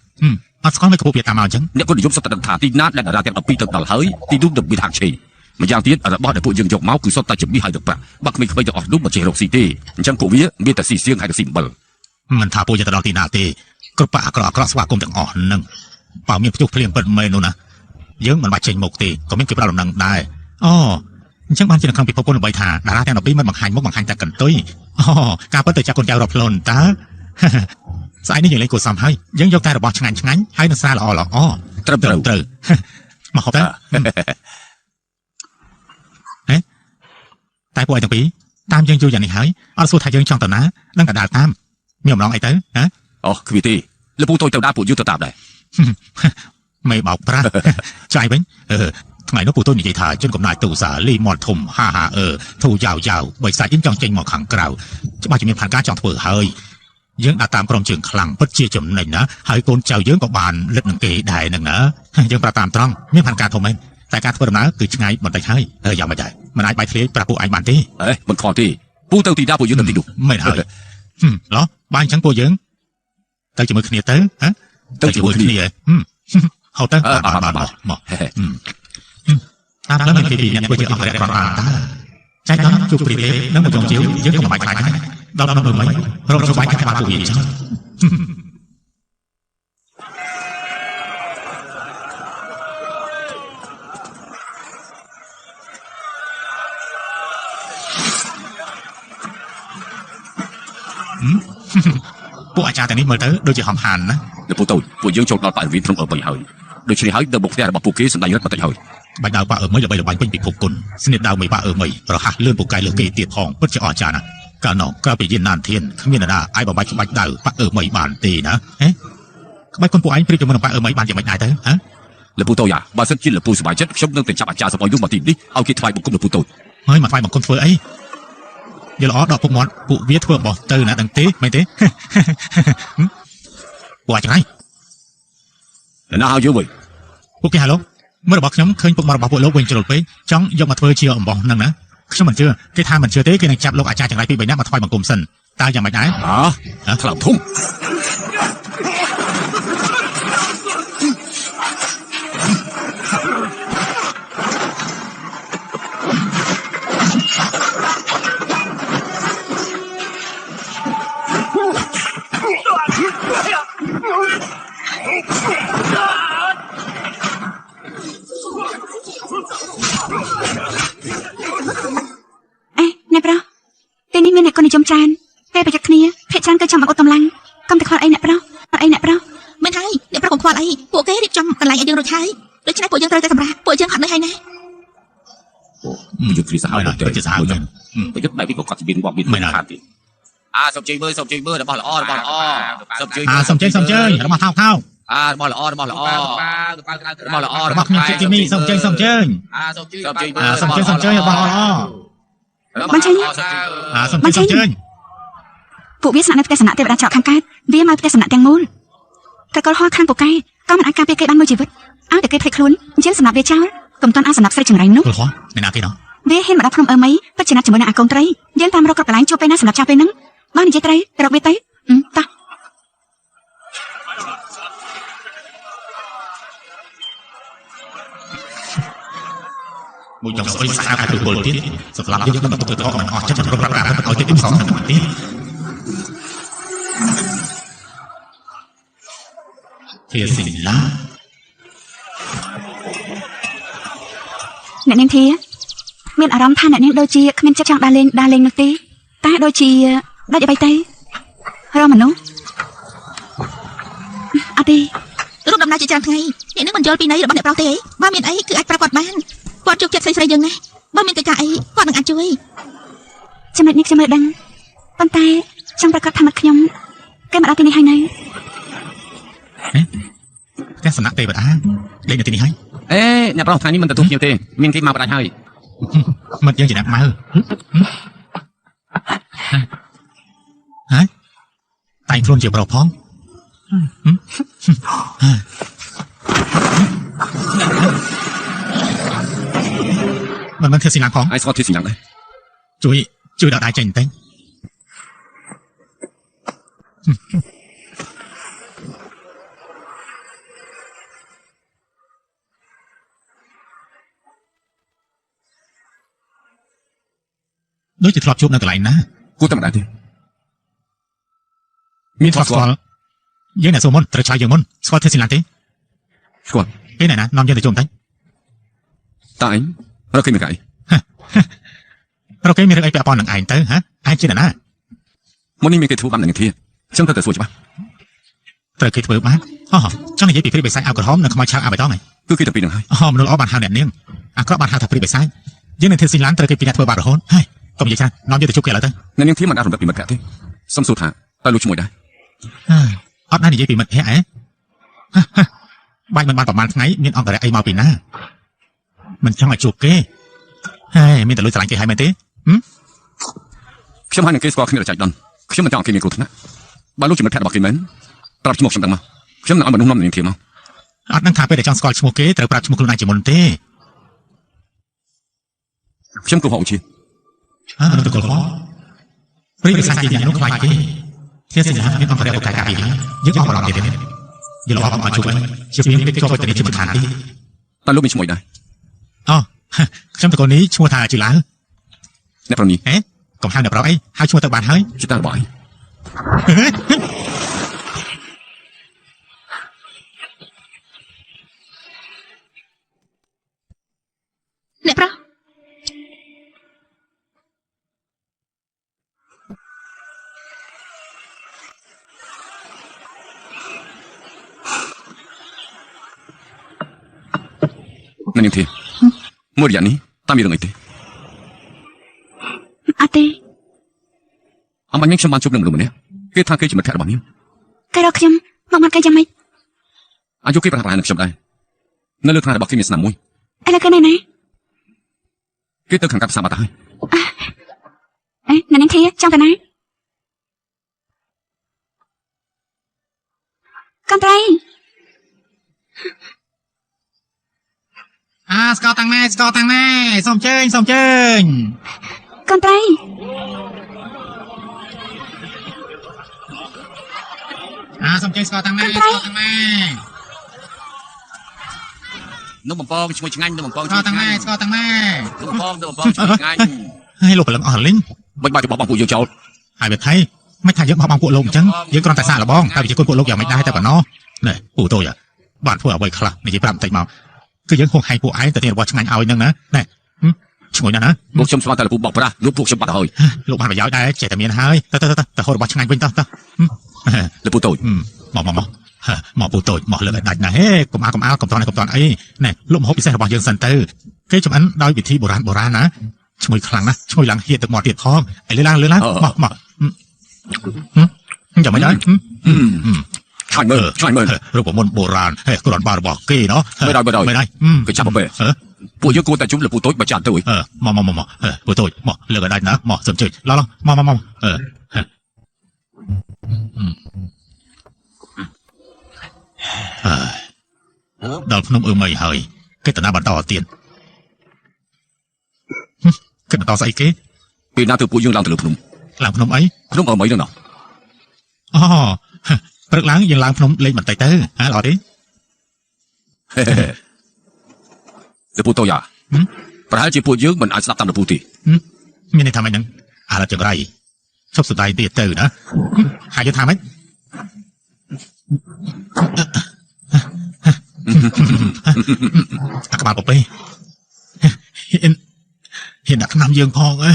Speaker 1: អត់ស្គាល់មិនក៏ពួកវាតាមមកអញ្ចឹងអ្នកគាត់និយមសុទ្ធតែដឹងថាទីណាដែលតារាទាំង12ទៅដល់ហើយទីនោះនឹងមានហាងឆេម្យ៉ាងទៀតរបស់ដែលពួកយើងយកមកគឺសុទ្ធតែជំនាញហើយទៅប្រាក់បាក់ក្មេងៗទាំងអស់នោះមកចេះរកស៊ីទេអញ្ចឹងពួកវាមានតែស៊ីសៀងហើយទៅស៊ីអំបិលមិនថាពួកយើងទៅដល់ទីណាទេគ្រប់ប៉ាអាក្រក់ស្វាគមន៍ទាំងអស់ហ្នឹងបើមានផ្ទុះភ្លៀងពិតមែននោះណាយើងមិនបាច់ចេញមុខទេក៏មានគេប្រាប់ដំណឹងដែរអូអញ្ចឹងបានជានៅក្នុងពិភពលោកបីថាតារាទាំង12មិនបង្ហាញមុខបង្ហាញតែកន្ទុយអូការពិតទៅចាក់កូនចៅរាប់ខ្លួនតើស្អែកនេះយើងលេងគួរសមហើយយើងយកតែរបស់ឆ្ងាញ់ហើយនឹងស្រាល្អត្រូវមកហូបទៅតែពួកឯងទាំងពីរតាមយើងយូរយ៉ាងនេះហើយអត់សួរថាយើងចង់ទៅណានឹងក៏ដើរតាមមានអំណងអីទៅហ៎អូគ្មានទេលោកពូតូចទៅដើរពួកយើងទៅតាមដែរមិនបោកប្រាស់ចាយវិញថ្ងៃនោះពូតូចនិយាយថាជនកំណាយទូសាលីមាត់ធំហាធូរយ៉ាវបើសាច់ចង់ចេញមកខាងក្រៅច្បាស់ជាមានផែនការចង់ធ្វើហើយយើងដើរតាមក្រុមជើងខ្លាំងពិតជាចំណេញណាហើយកូនចៅយើងក៏បានលិតនឹងគេដែរនឹងណាយើងប្រាប់តាមត្រង់មានផែនការធំមែនតែការធ្វើដំណើរគឺឆ្ងាយបន្តិចហើយយ៉ាងមិនដែរមិនអាចបាយធ្លាយប្រាប់ពួកឯងបានទេមិនខុសទេពូទៅទីណាពួកយើងទៅទីនោះមិនហើយឡោះបាយអញ្ចឹងពួកយើងទៅជាមួយគ្នាទៅទៅជាមួយគ្នា
Speaker 2: ហៅទៅបាទមកតាមដល់មានពីអ្នកធ្វើជាអង្គរៈប្របានតើចែកដល់ជួបព្រីទេនឹងមកចងជាវយើងក៏មិនបាច់ខ្លាចដែរដល់ដល់មើលមិញរកជួបបាច់កាត់បានពួកវាចឹងពួកអាចារ្យទាំងនេះមើលទៅដូចជាហំហានណា
Speaker 1: លោកពូតូចពួកយើងចូលដល់បរិវេណត្រង់អើ3ហើយដូច្នេះហើយទៅបុកផ្ទះរបស់ពួកគេសម្ដែងរត់បន្តិចហើយ
Speaker 2: បាច់ដៅប៉ាអើមីល្បីល្បាញពេញពិភពគុណស្នៀតដៅមីប៉ាអើមីរហ័សលឿនពូកែលើគេទៀតផងពិតជាអស្ចារ្យណាស់កាលនោះក្រៅពីយានណានធានគ្មាននរណាអាចបំបាច់ក្បាច់ដៅប៉ាអើមីបានទេណាហេក្បាច់គុណពួកឯងព្រៀបជាមួយនឹងប៉ាអើមីបានយ៉ាងម៉េចដែរទៅហ៎
Speaker 1: លោកពូតូចបើសិនជាលោកពូសប្បាយចិត្តខ្ញុំនឹងទៅចាប់អាចារ្យសពយុមកទីនេះឲ្យគេថ្វាយបង្គំលោកពូតូច
Speaker 2: ហើយមកថ្វាយបង្គំធ្វើអីយល់អត់ដកពុកមាត់ពួកវាធ្វើបោះទៅណាដឹងទេមែនទេពួកអាចហ្នឹងហើយ
Speaker 1: ណាហៅយើងវិញ
Speaker 2: ពួកគេហៅលោកមើលរបស់ខ្ញុំឃើញពុកមាត់របស់ពួកលោកវិញជ្រុលពេកចង់យកមកធ្វើជាអំបោះហ្នឹងណាខ្ញុំមិនជឿគេថាមិនជឿទេគេនឹងចាប់លោកអាចារ្យចង្រៃពី3នាក់មកថ្វាយបង្គំសិនតើយ៉ាងម៉េចដែរថ្លោមធំ
Speaker 4: អ្នកប្រុសពេលនេះមានអ្នកคนនិយមច្រើនពេលប្រយុទ្ធគ្នាភាគច្រើនគឺចង់មកអត់តម្លៃកុំតែខ្វល់អីអ្នកប្រុស
Speaker 3: មិនហើយអ្នកប្រុសកុំខ្វល់អីពួកគេរៀបចំកន្លែងឲ្យយើងរួចហើយដូច្នេះពួកយើងត្រូវតែសម្រាប់ពួកយើងហត់នឿយហើយណា
Speaker 1: យើងគ្រីសាហើយទៅជាសាហើយប្រយុទ្ធបែបនេះក៏គាត់ជំនាញរបស់មានខាតទៀតសុំជើញមើលរបស់ល្អសុំជើញ
Speaker 2: សុំជើញរបស់ថោថោ
Speaker 1: របស់ល្អរបស់
Speaker 2: ខ្ញុំជាទីមីសុំជើញរបស់ល្អ
Speaker 4: បានជើញ
Speaker 2: សុំជើញ
Speaker 4: ពួកវាស្នាក់នៅផ្ទះសំណាក់ទេវតាច្រកខាងកើតវាមកផ្ទះសំណាក់ទាំងមូលតែកលហោះខាងពូកែក៏មិនអាចការពារគេបានមួយជីវិតឲ្យតែគេភ័យខ្លួនអញ្ចឹងសម្រាប់វាចោលកុំតាន់អាសំណាក់ស្រីចង្រៃនោះ
Speaker 2: កលហោះអ្នកណាគេនោះ
Speaker 4: វាហ៊ានមកដល់ភ្នំអើមីពិតជាណាត់ជាមួយនឹងអាកូនត្រីយើងតាមរកគ្រប់កន្លែងជួបពេលណាសម្រាប់ចោលពេលហ្នឹងបាននិយាយត្រីរកវាទៅតោះ
Speaker 2: មួយចង់ស្អុយស្អាតទៅពលទៀតសម្រាប់យើងទៅទៅថតមិនអស់ចិត្តប្រប្រាក់ឲ្យទី2ហ្នឹងទៀតធាស៊ីឡា
Speaker 4: អ្នកនាងធាមានអារម្មណ៍ថាអ្នកនាងដូចជាគ្មានចិត្តចង់ដើរលេងនោះទេតែដូចជាដាច់អ្វីទៅរមនុស្សអត់ទេ
Speaker 3: រូបដំណើរជាច្រើនថ្ងៃអ្នកនឹងមិនយល់ពីន័យរបស់អ្នកប្រុសទេបើមានអីគឺអាចប្រាប់គាត់បានគាត់ជោគចិត្តស្រីយើងណាបើមានកិច្ចការអីគាត់នឹងអាចជួយ
Speaker 4: ចំណុចនេះខ្ញុំមិនដឹងប៉ុន្តែចង់ប្រកាសថាមកខ្ញុំគេមកដល់ទីនេះហើយនៅ
Speaker 2: ផ្ទះសំណាក់ទេវតាលេងនៅទីនេះហើយ
Speaker 1: អ្នកប្រុសថ្ងៃនេះមិនទទួលភ្ញៀវទេមានគេមកបដាច់ហើយ
Speaker 2: មិត្តយើងជាអ្នកម៉ៅហើយតែងខ្លួនជាប្រុសផងមិនធ្វើស៊ីណាផង
Speaker 1: ឯងស្គាល់ធ្វើស៊ីណាដែរ
Speaker 2: ជួយដល់ដៃចេញបន្តិចដូចជាធ្លាប់ជួបនៅកន្លែងណា
Speaker 1: គួរតែមិនដែរទេមានស្គាល់
Speaker 2: យើងអ្នកសូមុនត្រូវឆ្លើយយើងមុនស្គាល់ធ្វើស៊ីណាទេ
Speaker 1: ស្គាល់
Speaker 2: គេណែណានាំយើងទៅជុំបន្តិច
Speaker 1: តើឯងរកគេមានកាយ
Speaker 2: រកគេមានរឿងអីពាក់ព័ន្ធនឹងឯងទៅហ៎ឯងជាអ្នកណា
Speaker 1: មុននេះមានគេធ្វើបាននឹងធាខ្ញុំត្រូវតែសួរច្បាស់
Speaker 2: ត្រូវគេធ្វើបានចង់និយាយពីព្រីបិសាចឲ្យក្រហមនិងខ្មោចឆៅឲ្យបៃតងហ៎
Speaker 1: គឺគេតែពីនឹងហើយ
Speaker 2: មនុស្សល្អបានហៅអ្នកនាងអាក្រក់បានហៅថាព្រីបិសាចយើងនឹងធ្វើស៊ីឡានត្រូវគេពីអ្នកធ្វើបាបរហូតហើយកុំនិយាយច្រើននាំយើងទៅជួបគេឥឡូវទៅ
Speaker 1: អ្នកនាងធាមិនអាចរំលឹកពីមិត្តភក្តិទេសុំសួរថាតើលោកជាមួយដែរ
Speaker 2: អត់ណានិយាយពីមិត្តភក្តិបាច់មិនបានប្រហែលថ្ងៃមានអង្គរៈអីមកពីណាមិនចង់ឲ្យជួបគេហើយមានតែលុយឆ្លាញ់គេហើយមែនទេ
Speaker 1: ខ្ញុំហើយនឹងគេស្គាល់គ្នារចាច់ដុនខ្ញុំមិនចង់ឲ្យគេមានគ្រោះថ្នាក់បើលោកជាមិត្តភក្តិរបស់គេមែនប្រាប់ឈ្មោះខ្ញុំដឹងមកខ្ញុំនឹងឲ្យមនុស្សនាំនាងធាមក
Speaker 2: អត់នឹងថាពេលដែលចង់ស្គាល់ឈ្មោះគេត្រូវប្រាប់ឈ្មោះខ្លួនឯងជាមុនទេ
Speaker 1: ខ្ញុំគូហៅឧជា
Speaker 2: មនុស្សតកលហោព្រីបិសាចទីនេះនោះខ្លាចគេធាស៊ីណាមានអង្គរៈបកាយកាពីយើងអស់បារម្ភទេ giờ lo mà chụp chụp những cái cho cái này chụp một tháng đi
Speaker 1: តែលោកមានឈ្មោះដែរ
Speaker 2: อ๋อខ្ញុំតកូននេះឈ្មោះថាជាឡា
Speaker 1: អ្នកប្រងនេះ
Speaker 2: ហេកុំហៅអ្នកប្រុសអីហៅឈ្មោះទៅបានហើយ
Speaker 1: ជាតារបស់ឯង
Speaker 3: អ្នកប្រុស
Speaker 1: អ្នកនាងធីមួយរយៈនេះតាមមានរឿងអីទេ
Speaker 4: អត់ទេ
Speaker 1: អមញខ្ញុំបានជួបនឹងមនុស្សម្នាក់គេថាគេជាមិត្តភក្តិរបស់នាង
Speaker 4: គេរកខ្ញុំមកមកគេយ៉ាងម៉េច
Speaker 1: អាយុគេប្រហែលនឹងខ្ញុំដែរនៅលើថ្នាក់របស់គេមានស្នាមមួយ
Speaker 4: ឥឡូវគេនៅណា
Speaker 1: គេទៅខាងកាប់ផ្សារបាត់ហើយ
Speaker 4: អេអ្នកនាងធាចង់ទៅណាកូនត្រី
Speaker 2: ស្កតាំងម៉ែសូមជើញ
Speaker 4: កូនត្រី
Speaker 2: សូមជើញស្កតាំងម៉ែ
Speaker 1: នំបំពងឈ្ងុយឆ្ងាញ់នំបំពង
Speaker 2: ស្កតាំងម៉ែ
Speaker 1: នំបំពងឈ្ងុយឆ្ងាញ់
Speaker 2: ហើយលោកប្រឡឹងអស់លីង
Speaker 1: មិនបាច់ទៅបោះបង់ពួកយើងចោល
Speaker 2: ហើយវាថៃមិនថាយើងបោះបង់ពួកលោកអញ្ចឹងយើងគ្រាន់តែសាកល្បងតែវាជាគុណពួកលោកយ៉ាងមិនដែរតែប៉ុណ្ណោះណែពូតូចបានធ្វើអ្វីខ្លះនិយាយប្រាប់បន្តិចមកគឺយើងហួសហែងពួកឯងទៅទីរបស់ឆ្ងាញ់ឲ្យនឹងណាណែឈ្ងុយណាស់ណា
Speaker 1: ពួកខ្ញុំស្មានតែលពូបោកប្រាស់លោកពួកខ្ញុំបាត់ហើយ
Speaker 2: លោកបានប្រយោជន៍ដែរចេះតែមានហើយទៅហូតរបស់ឆ្ងាញ់វិញតោះ
Speaker 1: លពូតូច
Speaker 2: មកពូតូចមកលើកឲ្យដាច់ណាហេកុំអាកុំតន់អីណែលោកមហូបពិសេសរបស់យើងសិនទៅគេចំអិនដោយវិធីបុរាណណាឈ្ងុយខ្លាំងណាស់ឈ្ងុយឡើងហៀតទឹកមាត់ទៀតផងឲ្យលឿនឡើងមកយ៉ាងមិនដែរ
Speaker 1: ឆ្ងាញ់មើល
Speaker 2: រូបមន្តបុរាណហេគ្រាន់បើរបស់គេណោះ
Speaker 1: មិនដែរ គេចាប់ទៅពួកយើងគួរតែជុំលពូតូចបើចានទៅ
Speaker 2: មកពូតូចមកលើកឲ្យដាច់ណាមកសុំជួយឡមកដល់ភ្នំអឺមីហើយគេតណាបន្តទៀតគេបន្តស្អីគេ
Speaker 1: ពេលណាទៅពួកយើងឡើងទៅលើភ្នំ
Speaker 2: ឡើងភ្នំអី
Speaker 1: ភ្នំអមីនោះណោះ
Speaker 2: អូព្រឹកឡើងយើងឡើងភ្នំលេងបន្តិចទៅហ៎ល្អទេ
Speaker 1: លពូតូចប្រហែលជាពួកយើងមិនអាចស្ដាប់តាមលពូទេ
Speaker 2: មានន័យថាម៉េចហ្នឹងឥឡូវចង្រៃឈប់ស្ដាយទៀតទៅណាហើយយើងថាម៉េចអាក្បាលពពេហ៊ានដាក់ឆ្នាំយើងផងអើ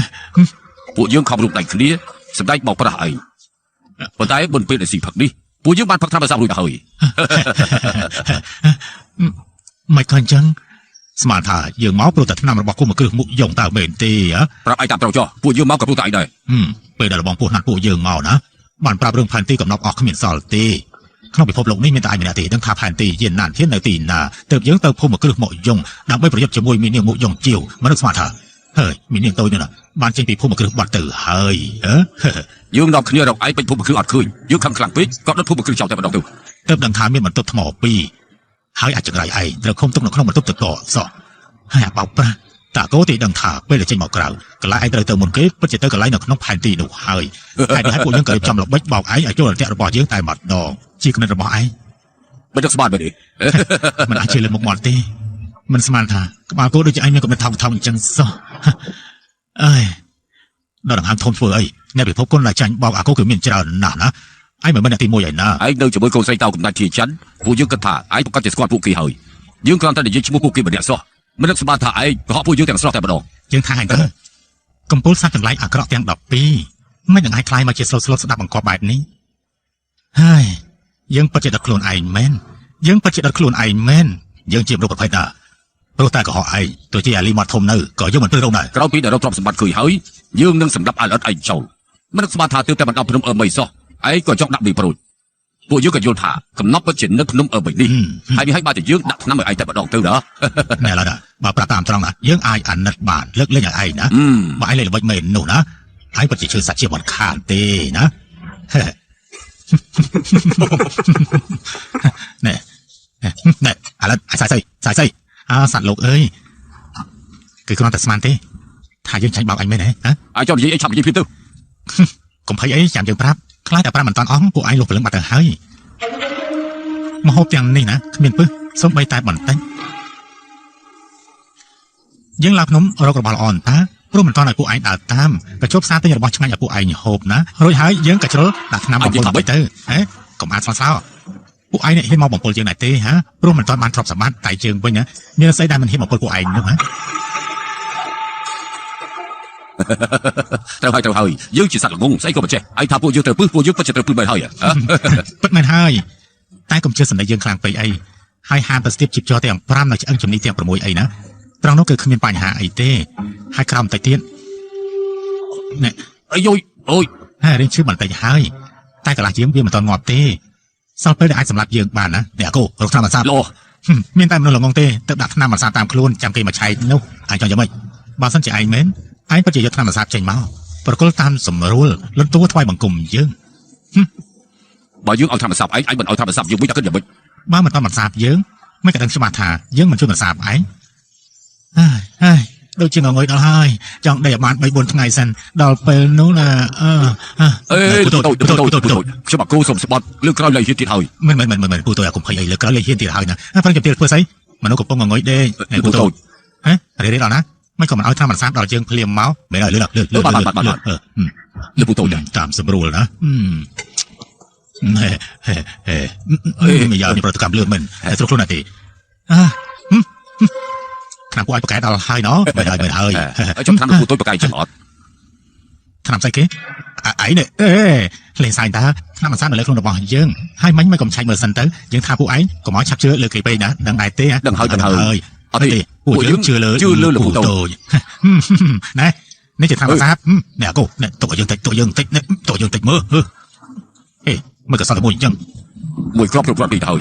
Speaker 1: ពួកយើងខំរូបដៃគ្នាសម្ដែងបោកប្រាស់ឯងប៉ុន្តែមុនពេលដែលស៊ីផឹកនេះពួកយើងបានផឹកតាមប្រសារួចទៅហើយ
Speaker 2: មិនឃើញចឹងស្មានថាយើងមកព្រោះតែឆ្នាំរបស់គុំមកគ្រឹះមុខយងតើមែនទេហ៎
Speaker 1: ប្រាប់ឯងតាមត្រូវចុះពួកយើងមកក៏ព្រោះតែឯងដែរ
Speaker 2: ពេលដែលបងពោះណាត់ពួកយើងមកណាបានប្រាប់រឿងផែនទីកំណប់អស់គ្មានសល់ទេក្នុងពិភពលោកនេះមានតែឯងម្នាក់ទេដឹងថាផែនទីយានណានធាននៅទីណាទើបយើងទៅភូមិមកគ្រឹះមុខយងដើម្បីប្រយុទ្ធជាមួយមីនាងមុខយងជាវមិននឹកស្មានថាហើយមីនាងតូចនេះណាបានចេញពីភូមិមកគ្រឹះបាត់ទៅហើយ
Speaker 1: យើងនាំគ្នារកឯងពេញភូមិមកគ្រឹះអត់ឃើញយើងខំខ្លាំងពេកក៏ដុតភូមិមកគ្រឹះចោលតែម្ដងទៅ
Speaker 2: ទើបដឹងថាមានបន្ទប់ថ្ម2ហើយអាចចង្រៃឯងត្រូវឃុំទុកនៅក្នុងបន្ទប់ទឹកកកសោះហើយអាបោកប្រាស់តាកោទីដឹងថាពេលដែលចេញមកក្រៅកន្លែងឯងត្រូវទៅមុនគេពិតជាទៅកន្លែងនៅក្នុងផែនទីនោះហើយហើយពួកយើងក៏រៀបចំល្បិចបោកឯងឲ្យចូលអន្តៈរបស់យើងតែម្ដងជាគំនិតរបស់ឯង
Speaker 1: មិនដឹកស្មានមែនទេ
Speaker 2: មិនអាចជឿលើមុខមាត់ទេមិនស្មានថាក្បាលគោដូចជាឯងមានគំនិតថោកអញ្ចឹងសោះអើយដល់ដង្ហើមធំធ្វើអីអ្នកពិភពគុណដែលចាញ់បោកអាគោគឺមានច្រើនណាស់ណាឯងមិនមែនអ្នកទី1ឯណា
Speaker 1: ឯងនៅជាមួយកូនស្រីតៅកំណាច់ជាច័ន្ទពួកយើងគិតថាឯងប្រកាសជាស្គាល់ពួកគេហើយយើងគ្រាន់តែនិយាយឈ្មោះពួកគេម្នាក់សោះមិននឹកស្មានថាឯងកុហកពួកយើងទាំងស្រុងតែម្ដង
Speaker 2: យើងថាឯងទៅកំពូលសត្វទាំងឡាយអាក្រក់ទាំង12មិននឹងឲ្យខ្លាយមកជាស្លូតស្ដាប់បង្កប់បែបនេះហើយយើងពិតជាដល់ខ្លួនឯងមែនយើងជាមនុស្សប្រភេទណាព្រោះតែកុហកឯងទោះជាអាលីមកធំនៅក៏យើងមិនព្រឺរងដែរ
Speaker 1: ក្រោយពីដែលរកទ្រព្យសម្បត្តិឃើញហើយយើងនឹងសម្រាប់អាលអត់ឯងចោលមិននឹកស្មានថាទើបតែបានដល់ភ្នំអឺមីសោះឯងក៏ចង់ដាក់មីប្រូចពួកយើងក៏យល់ថាកំណប់ពិតជានៅភ្នំអឺមីនេះហើយនេះឲ្យបានតែយើងដាក់ថ្នាំឲ្យឯងតែម្ដងទៅណា
Speaker 2: ណែឡើយណាបើប្រាប់តាមត្រង់ណាយើងអាចអាណិតបានលើកលែងឲ្យឯងណាបើឯងលេងល្បិចមែននោះណាឯងពិតជាជឿសាច់ជាមិនខានទេណាណែឥឡូវសាយសៃសត្វលោកអើយគឺគ្រាន់តែស្មានទេថាយើងចាញ់បោកឯងមែនហ៎
Speaker 1: អាចចង់និយាយអីឆាប់និយាយភ្លាមទៅ
Speaker 2: កុំភ័យអីចាំយើងប្រាប់ខ្លាចតែប្រាប់មិនតាន់អស់ពួកឯងលោកព្រលឹងបាត់ទៅហើយ មកហូបទាំងនេះណាគ្មានពឹសសូម្បីតែបន្តិចយើងឡើងភ្នំរករបស់ល្អតើព្រោះមិនតន់ឲ្យពួកឯងដើរតាមក៏ជប់សារទិញរបស់ឆ្ងាញ់ឲ្យពួកឯងហូបណារួចហើយយើងក៏ជ្រុលដាក់ថ្នាំបំពុលទៅហ៎កុំអានស្លោពួកឯងនេះហ៊ានមកបំពុលយើងដែរទេហ៎ព្រោះមិនតន់បានទ្រព្យសម្បត្តិតែយើងវិញណាមានស្អីដែលមិនហ៊ានបំពុលពួកឯងនោះហ៎
Speaker 1: ត្រូវហើយយើងជាសត្វល្ងងស្អីក៏មិនចេះឯងថាពួកយើងត្រូវពឹសពួកយើងពិតជាត្រូវពឹសមែនហើយ
Speaker 2: ពិតមែនហើយតែកុំជឿសម្ដីយើងខ្លាំងពេកអីហើយហាមទៅស្ទាបជីបចរទាំង5នៅឆ្អឹងជំនីទាំង6អីណាត្រង់នោះគឺគ្មានបញ្ហាអីទេហើយក្រោមបន្តិចទៀតណែ
Speaker 1: អីអូយ
Speaker 2: ហើយរៀងឈឺបន្តិចហើយតែកន្លះជាងវាមិនតន់ងាប់ទេសល់ពេលដែលអាចសម្លាប់យើងបានណាអ្នកគោរកថ្នាំអាសាប
Speaker 1: លោ
Speaker 2: មានតែមនុស្សល្ងងទេទៅដាក់ថ្នាំអាសាបតាមខ្លួនចាំគេមកឆែកនោះឯងចង់យ៉ាងម៉េចបើសិនជាឯងមែនឯងពិតជាយកថ្នាំអាសាបចេញមកប្រគល់តាមសម្រួលលន់តួថ្វាយបង្គំយើង
Speaker 1: បើយើងឲ្យថ្នាំអាសាបឯងមិនឲ្យថ្នាំអាសាបយើងវិញតែគិតយ៉ាងម៉េច
Speaker 2: បើមិនតន់អាសាបយើងមិនក៏ដឹងច្បាស់ថាយើងមិនជួយអាសាបឯងហើយដូចជាងងុយដល់ហើយចង់ដេកឲ្យបាន 3-4 ថ្ងៃសិនដល់ពេលនោះណា
Speaker 1: ពូតូខ្ញុំមកគូសុំស្បត់លើក្រោយលេខហ៊ានទៀតហើយ
Speaker 2: មិនពូតូអាកុំភ័យអីលើក្រោយលេខហ៊ានទៀតហើយណាប្រឹងចាំទៀតធ្វើស្អីមនុស្សកំពុងងុយដេកពូតូរីដល់ណាមិនក៏មិនឲ្យថ្នាំអាសាបដល់យើងភ្លាមមកមែនហើយលឺពូតូតាមសម្រួលណាមិនយ៉ាងនេះប្រតិកម្មលឿនមិនស្រុកខ្លួនណាទេថ្នាំពួកឯងប្រកែដល់ហើយណមែនហើយ
Speaker 1: ចាំថ្នាំពូតូប្រកែចឹងអត់
Speaker 2: ថ្នាំស្អីគេឯងនេះលេងសើចតើថ្នាំអាសាបនៅលើខ្លួនរបស់យើងហើយមិញមិនកុំឆែកមើលសិនទៅយើងថាពួកឯងកុំឲ្យឆាប់ជឿលើគេពេកណាដឹងដែរទេ
Speaker 1: ដឹងហើយ
Speaker 2: អត់ទេពួកយើងជឿលើ
Speaker 1: ពូតូ
Speaker 2: ណែនេះជាថ្នាំអាសាបអ្នកគោទុកឲ្យយើងតិចមើលហេមើលក៏សល់តែមួយអញ្ចឹង
Speaker 1: មួយគ្រាប់គ្រប់គ្រាន់ទីទៅហើយ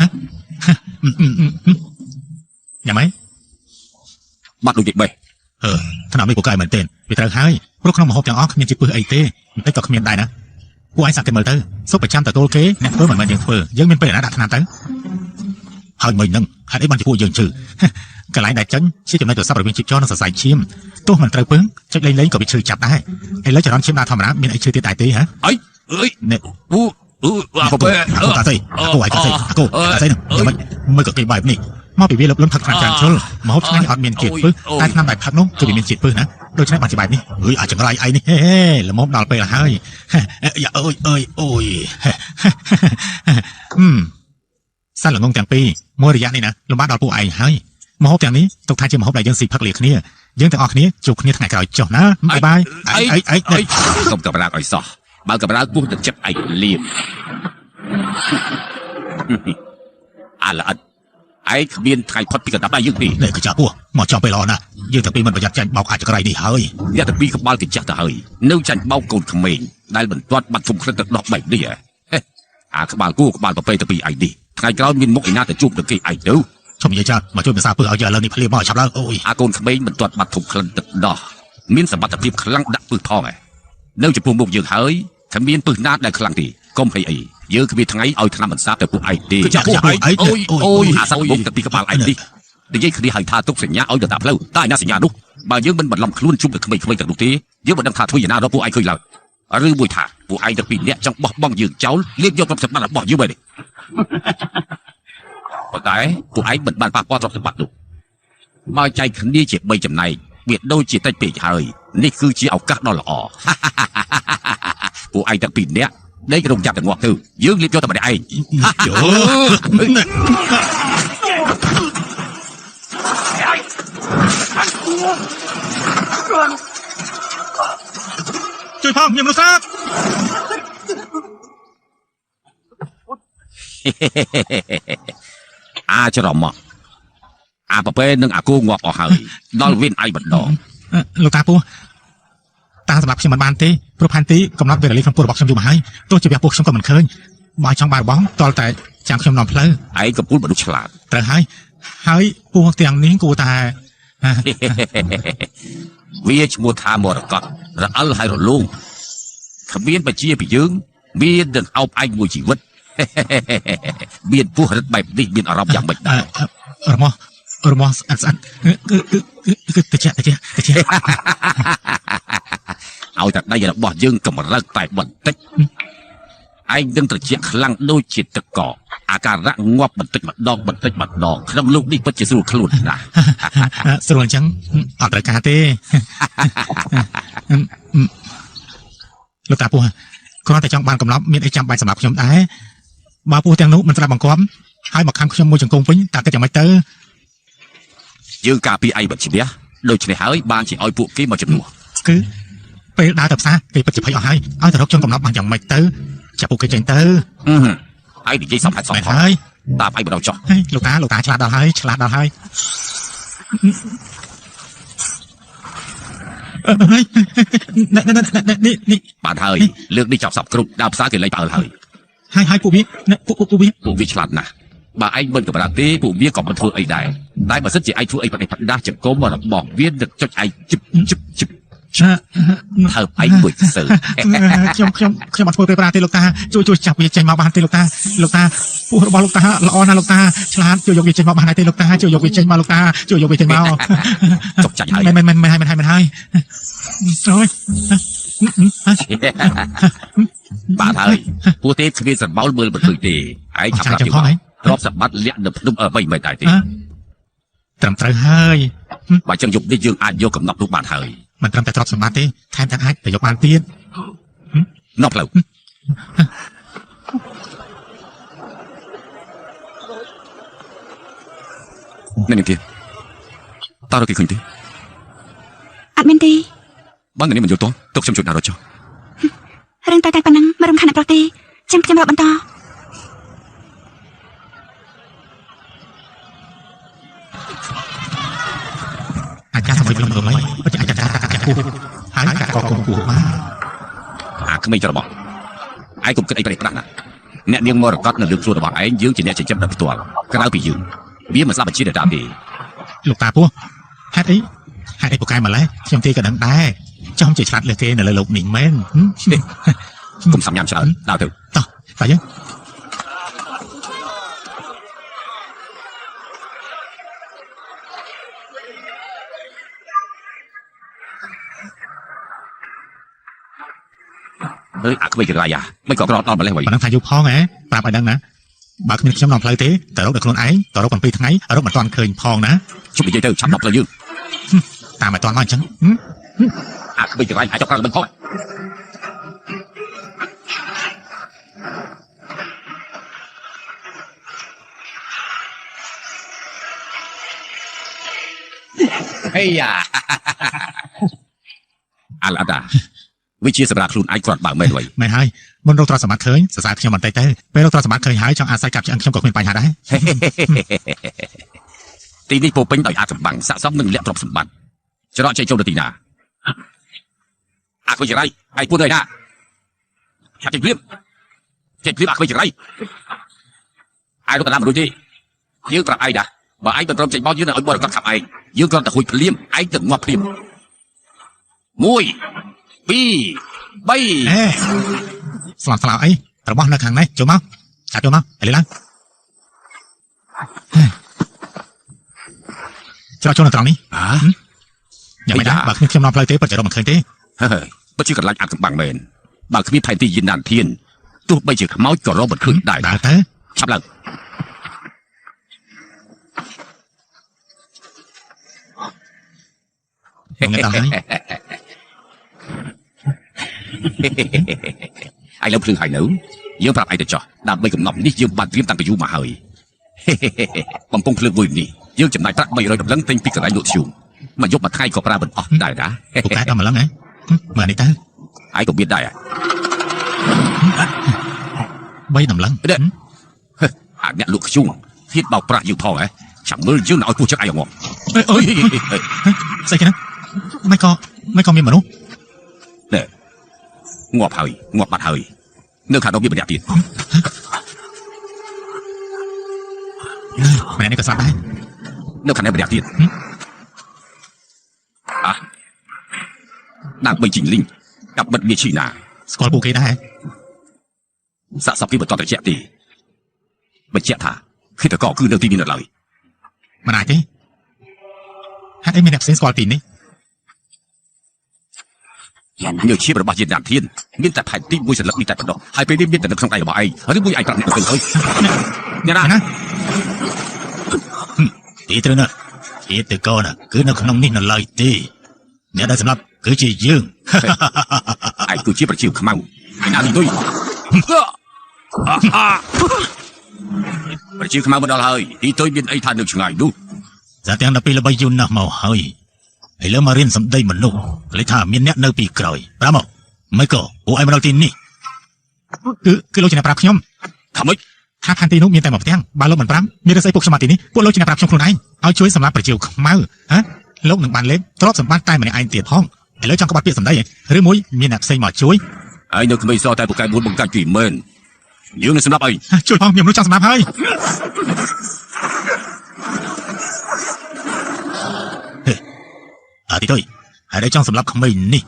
Speaker 2: យ៉ាងម៉េច
Speaker 1: បាត់ដូចបេះ
Speaker 2: ថ្នាំនេះពូកែមែនទេវាត្រូវហើយព្រោះក្នុងម្ហូបទាំងអស់គ្មានជាពឹសអីទេបន្តិចក៏គ្មានដែរណាពួកឯងសាក់គេមើលទៅសុខប្រចាំទទួលគេអ្នកធ្វើមិនមែនយើងធ្វើយើងមានពេលណាដាក់ថ្នាំទៅហើយមិញហ្នឹងហេតុអីបានជាពួកយើងជឿកន្លែងដែលចាញ់ជាចំណុចទស្សនៈរវាងជីបចរនិងសរសៃឈាមទោះមិនត្រូវពឹងចុចលេងក៏វាឈឺចាប់ដែរឥឡូវចរន្តឈាមដើរធម្មតាមានអីឈឺទៀតដែរទេហ៎
Speaker 1: អើយ
Speaker 2: នេះ
Speaker 1: អាប៉ែ
Speaker 2: កាសៃមិនមើលក៏គេបែបនេះមកពីវាលឹបលឹមផឹកថ្នាំចានជ្រុលមកហូបឆ្ងាញ់អត់មានជាតិពឹសតែថ្នាំដែលផឹកនោះគឺវាមានជាតិពឹសណាដូច្នេះបានជាបែបនេះអាចចង្រៃឯនេះល្មមដល់ពេលហើយអូយសាឡងងទាំងពីរមួយរយៈនេះណាលំបាកដល់ពួកឯងហើយមកហូបទាំងនេះទុកថាជាមកហូបដែលយើងស៊ីផឹកលាគ្នាយើងទាំងអស់គ្នាជួបគ្នាថ្ងៃក្រោយចុះណាបាយ
Speaker 1: កុំកម្រើកឲ្យសោះបើកម្រើកពោះទឹកចិត្តឯងលៀមអាឡអត់ឯងគ្មានថ្ងៃផុតពីកណ្ដាប់ដែរយើងពី
Speaker 2: នេះគឺចាស់ពោះមកចំពេលល្អណាស់យើងទាំងពីរមិនប្រយ័ត្នចាញ់បោកអាចក្រៃនេះហើយ
Speaker 1: អ្នកទាំងពីរក្បាលគេចាស់ទៅហើយនៅចាញ់បោកកូនក្មេងដែលមិនទាន់បាត់ធំក្លិនទៅដោះបែបនេះអាក្បាលគូក្បាលប្រពៃទៅពីឯងនេះថ្ងៃក្រោយមានមុខឯណាទៅជួបនឹងគេឯងទៅ
Speaker 2: ឈប់និយាយចាស់មកជួយភាសាពឹសឲ្យយើងឥឡូវនេះភ្លាមមកឆាប់ឡើងអូយ
Speaker 1: អាកូនក្មេងមិនទាន់បាត់ធំក្លិនទឹកដោះមានសមត្ថភាពខ្លាំងដាក់ពឹសផងនៅចំពោះមុខយើងហើយគ្មានពឹសណាដែលខ្លាំងទេកុំភ័យអីយើងគ្មានថ្ងៃឲ្យថ្នាំបន្សាបទៅពួកឯងទេអូយអាសត្វមុខទៅពីក្បាលឯងនេះនិយាយគ្នាឲ្យថាទុកសញ្ញាឲ្យទៅតាមផ្លូវតែណាសញ្ញានោះបើយើងមិនបន្លំខ្លួនជុំទៅក្មេងៗទាំងនោះទេយើងមិនដឹងថាធ្វើយ៉ាងណាដល់ពួកឯងឃើញឡើយឬមួយថាពួកឯងទាំងពីរនាក់ចង់បោះបង់យើងចោលលៀបយកទ្រព្យសម្បត្តិរបស់យើងវិញប៉ុន្តែពួកឯងមិនបានប៉ះពាល់ទ្រព្យសម្បត្តិនោះបើចែកគ្នាជា3ចំណែកវាដូចជាតិចពេកហើយនេះគឺជាឱកាសដ៏ល្អពួកឯងទាំងពីរនាក់ដេករងចាប់តែងាប់ទៅយើងលៀបយកតែម្នាក់ឯង
Speaker 2: ជួយផងខ្ញុំមនុស្សសាប
Speaker 1: អាចរមមកអាប៉ែនឹងអាគូងាប់អស់ហើយដល់វិញឯងម្ដង
Speaker 2: លោកតាពោះតាសម្រាប់ខ្ញុំមិនបានទេព្រោះផែនទីកំណត់វេលាក្នុងពោះរបស់ខ្ញុំយូរមកហើយទោះជាវះពោះខ្ញុំក៏មិនឃើញបើចង់បានរបស់តលតែចាំខ្ញុំនាំផ្លូវ
Speaker 1: ឯងកំពូលមនុស្សឆ្លាត
Speaker 2: ត្រូវហើយពោះទាំងនេះគួរតែ
Speaker 1: វាឈ្មោះថាមរកតរអិលហើយរលោងគ្មានបជាពីយើងមាននឹងអោបឯងមួយជីវិតមានពោះរឹតបែបនេះមានអារម្មណ៍យ៉ាងម៉េចដែរ
Speaker 2: រមាស់ស្អាតគឺតិចឲ្យ
Speaker 1: តែដៃរបស់យើងកម្រើកតែបន្តិច anh đang tự chuyện khăng đôi chỉ tự cỏ à cả rạng ngọt bật tịch mặt đòn không lúc đi bất chỉ sưu khlut nè
Speaker 2: ស្រួលអញ្ចឹងអត់ត្រូវការទេលោកតាពូគ្រាន់តែចង់បានកំណប់មានអីចាំបាច់សម្រាប់ខ្ញុំដែរបើពូទាំងនោះមិនស្ដាប់បង្គាប់ហើយមកខាងខ្ញុំមួយចង្គង់វិញតើគិតយ៉ាងម៉េចទៅ
Speaker 1: dương cà pi ai bật chỉ đĩa đôi chỉ hái ban chỉ oi phụ kia mà chụp nụ
Speaker 2: គឺពេលដើរទៅផ្សារគេពិតជាភ័យអស់ហើយឲ្យទៅរកជនកំណប់បានយ៉ាងម៉េចទៅចាប់ពូគេចេញទៅ
Speaker 1: ai để dây sắm hạt sòng
Speaker 2: មែន
Speaker 1: thọ
Speaker 2: ហើយ
Speaker 1: ta phải bắt đầu cho
Speaker 2: ហេលោកតាឆ្លាតដល់ហើយឆ្លាតដល់ហើយនេះ
Speaker 1: bạn hơi lược đi chọc sập cục đạp xa thì lấy bảo hơi
Speaker 2: ហើយពួកវាពួកវា
Speaker 1: phụ vi chặt nè bà anh bên của bà tí phụ vi còn một thua ấy đại đại mà rất chỉ ai thua ấy bạn này đa chậm cố mà bỏ viên được cho ai chụp thở ấy buổi sự
Speaker 2: ខ្ញុំអត់ធ្វើពេលប្រាទេលោកតាជួយចាប់វាចេញមកបានទេលោកតាពូរបស់លោកតាល្អណាស់លោកតាឆ្លាតជួយយកវាចេញមកបានទេលោកតាជួយយកវាចេញមកលោកតាជួយយកវាចេញមក
Speaker 1: chọc chạy hơi
Speaker 2: មិនហើយ
Speaker 1: bà thời phụ tiếp khi giật máu mưa bật cười tì ấy chọc lại chịu rót sập bắt liệng đập đúng ở bảy bảy tài tì
Speaker 2: ត្រឹមត្រូវហើយ
Speaker 1: bà chân dục đi dương ai vô cầm nọc lúc bà thời
Speaker 2: មិនត្រឹមតែទ្រព្យសម្បត្តិទេថែមទាំងអាចទៅយកបានទៀត
Speaker 1: nọc lẩu nên kia tao đâu kỳ khinh tí
Speaker 4: អត់មានទេ
Speaker 1: bán người này mình vô toán tục xem chuyện nào rồi cho
Speaker 4: រឿងតែប៉ុណ្ណឹងមិនរំខានអ្នកប្រុសទេខ្ញុំរកបន្ត
Speaker 2: អាចារ្យសម័យលំអីពិតជាអាចារ្យកាត់ពូហើយកាត់កគុំពូមក
Speaker 1: à cứ mấy cho nó bỏ ai cũng cứ ấy phải đặt nè nè niềng mò cắt là được rồi bỏ ấy dương chỉ nè chỉ chấp đập tua cái nào bị dương biết mà sao mà chỉ để làm gì
Speaker 2: លោកតាពូហេតុអីពូកែម្លេះខ្ញុំទេក៏ដឹងដែរចំជាឆ្លាតលើគេនៅលើលោកនេះមែន
Speaker 1: cũng sắm nhảm sợ đào thử
Speaker 2: តោះតែយើង
Speaker 1: ơi à cứ mấy cái này à mấy con đó mà lên vậy
Speaker 2: ប៉ុណ្ណឹងថាយូរផងហ៎ប្រាប់ឲ្យដឹងណាបើគ្មានខ្ញុំនាំផ្លូវទេទៅរកដល់ខ្លួនឯងទៅរក7ថ្ងៃរកមិនទាន់ឃើញផងណា
Speaker 1: chụp bị dây từ chắp đọc là dương
Speaker 2: តាមឲ្យទាន់មកអញ្ចឹង
Speaker 1: à cứ mấy cái này hãy chọc ra là bên thôi hey à à là đãวิชีสำหรับคุณไอ้กรอดบางเมนไว้
Speaker 2: មែនហើយមុនរកទ្រព្យសម្បត្តិឃើញសរសើរខ្ញុំបន្តិចទៅពេលរកទ្រព្យសម្បត្តិឃើញហើយចង់អាស្រ័យកាប់ឆ្អឹងខ្ញុំក៏គ្មានបញ្ហាដែរ
Speaker 1: ទីនេះពោពេញដោយអាចសម្បាំងស័ក្តិសមនឹងលក្ខទ្រព្យសម្បត្តិច្រកចេញចូលទៅទីណាអាខ្វៃចរៃឯពួនហើយណាចាប់ចេញព្រៀបអាខ្វៃចរៃឯរកតាមមនុស្សទេយើងប្រាប់ឯងណាបើឯងមិនព្រមចេញបោកយើងនឹងឲ្យបរិកត់ខាប់ឯងយើងគ្រាន់តែហួចភ្លាមឯងទៅងាប់ភ្លាម 1 2 3
Speaker 2: អេស្លាប់អីរបស់នៅខាងនេះចូលមកចាប់ចូលមកឥឡូវឡើងចូលនៅត្រង់នេះ
Speaker 1: hả
Speaker 2: យ៉ាងម៉េចដែរបើគ្មានខ្ញុំនាំផ្លូវទេពិតជារកមិនឃើញទេ
Speaker 1: hơi bất chỉ cần lạnh ăn bằng mền bằng khi biết thay tiền nàn thiên tôi bây giờ máu cỏ rô bật khơi đại
Speaker 2: ដើរទៅ
Speaker 1: sắp lần
Speaker 2: nghe tao nói
Speaker 1: ai lâu thương hài nữ dương pháp ai được cho đam bây cũng nằm đi dương bàn kiếm tăng cái du mà hơi bằng công phương vui nè dương chừng này tắt bây rồi đập lấn tinh phi cả đại nội xuống mà giúp mặt hai có ra bật đại đã
Speaker 2: ពូកែដល់ម្លឹងហ៎មើលនេះទៅ
Speaker 1: ai cũng biết đại à
Speaker 2: 3ដំឡឹង
Speaker 1: đấy à nhẹ lục chung thiết bảo pra nhiều thò ấy chẳng mơ dương nào cô chắc ai ở ngọn
Speaker 2: អើយស្អីគេហ្នឹងមិនក៏មានមនុស្ស
Speaker 1: nè ngọt hơi ngọt mặt hơi nước khả đâu biết bật đẹp tiền
Speaker 2: ម៉ែនេះក៏ស្លាប់ដែរ
Speaker 1: nước khả này bật đẹp tiền à đang bình chỉnh linh gặp bật địa chỉ nà
Speaker 2: ស្គាល់ពូគេដែរ
Speaker 1: dạ sắp khi bật toàn tại chẹt thì bật chẹt thả khi ta cọ cứ nêu tin đi lời
Speaker 2: មិនអាចទេហេតុអីមានអ្នកផ្សេងស្គាល់ទីនេះ
Speaker 1: nhờ chia vào ba diện đàn thiên miễn tại phải tin vui sạch lập đi tại phần đó hai bên miễn tại được trong tay của ai ở đây vui ai cầm được thôi
Speaker 2: Nè nè Tí tư nè Tí tư cô nè Cứ nó không nông ninh là lời tí Nè đã sẵn lập Cứ chỉ dương
Speaker 1: ai cứ chia vào chiều không mau ai nào thì tôi vào chiều không mau bên đó hơi thì tôi biết ai than được chừng ngày đúng
Speaker 2: Dạ tiếng là pi là bay dùn nè màu hơi Hãy lỡ mà riêng sẵn đây mà nụ Lấy thả miên nét nơi bị cởi Bà màu Mấy cổ Ủa ai mà đâu tin nì Cứ lô chì nè bà nhóm
Speaker 1: không ấy
Speaker 2: ถ้าพันตีนุมีแต่หมอกแท่งบาลเหมือนปรำมีแต่ใส่พวกสมาธินี้พวกเราจินปรับชมครูนายเอาช่วยสำหรับประจิวมาฮะโลกหนึ่งบานเล็กตรอบสมบัติใต้มาในไอเตียดห้องไอ้เลิกจังก็บัดเปียสำได้หรือมุ้ยมีหนักใส่หมอช่วย
Speaker 1: ai nữa không biết so tại một cái muốn bằng cái chuyện mình dương nên xem đáp ai
Speaker 2: ช่วยพ่อมีมรู้จังสำหรับให้ที่ด้วยไอ้ได้จังสำหรับของmìnhนี่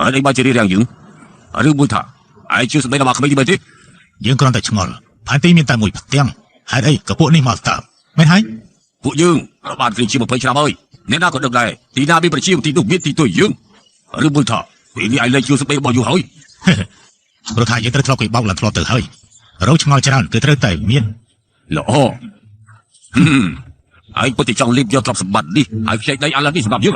Speaker 1: ở đây ba chỉ đi rèn dưỡng ở đây vui thả ai chưa xem đây là mà không biết gì vậy chứ
Speaker 2: ยังกรอนแต่ชงอลพันตีมีแต่มวยผัดเตียงไอ้ได้กับพวกนี้มาตามไม่ให้
Speaker 1: phụ dương ở bàn kinh chiêu một phơi chả ơi nếu nào có được này thì na bên bờ chiêu thì đủ biết thì tôi dương ở đây vui thả vì đi ai lên chiêu xem đây bao nhiêu hỏi
Speaker 2: เราถ่ายยังตะทลอกอีกเบ้าหลังทลอกเต๋อให้เราชงอลจะนั่นคือเต๋อแต่เมียน
Speaker 1: lỗ ai có thể trong lim cho tập sầm bẩn đi ai chạy đây ăn là đi sầm bẩn dương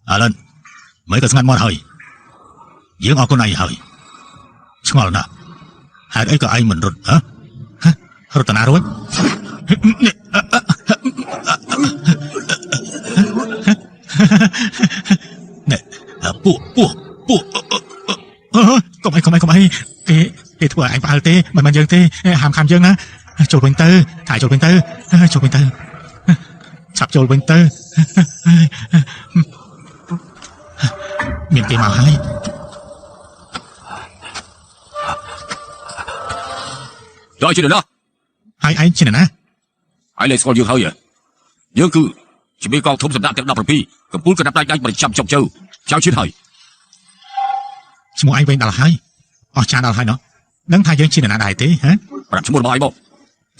Speaker 1: à
Speaker 2: lên mấy cái ngăn mòn hơi dưỡng ở con này hơi ngon nè hai đấy có ai mình rồi hả rồi tao nào rồi nè bùa không ai cái thua anh phải tê mà dân tê hàm kham dân á chột bình tư thải chột bình tư chập chột bình tư miền tây màu hai
Speaker 1: rồi chuyện đó
Speaker 2: hai anh trên này nè
Speaker 1: ai lên con dương hơi vậy dương cứ chỉ biết con thống sầm đạn tiếng đọc pi cầm cún cái đập tay đánh bằng chăm chọc châu chào chiến hơi
Speaker 2: chỉ một anh bên đào hai cha đào hai nó nâng thay dương trên này đại thế hả
Speaker 1: bạn chúng một bài bộ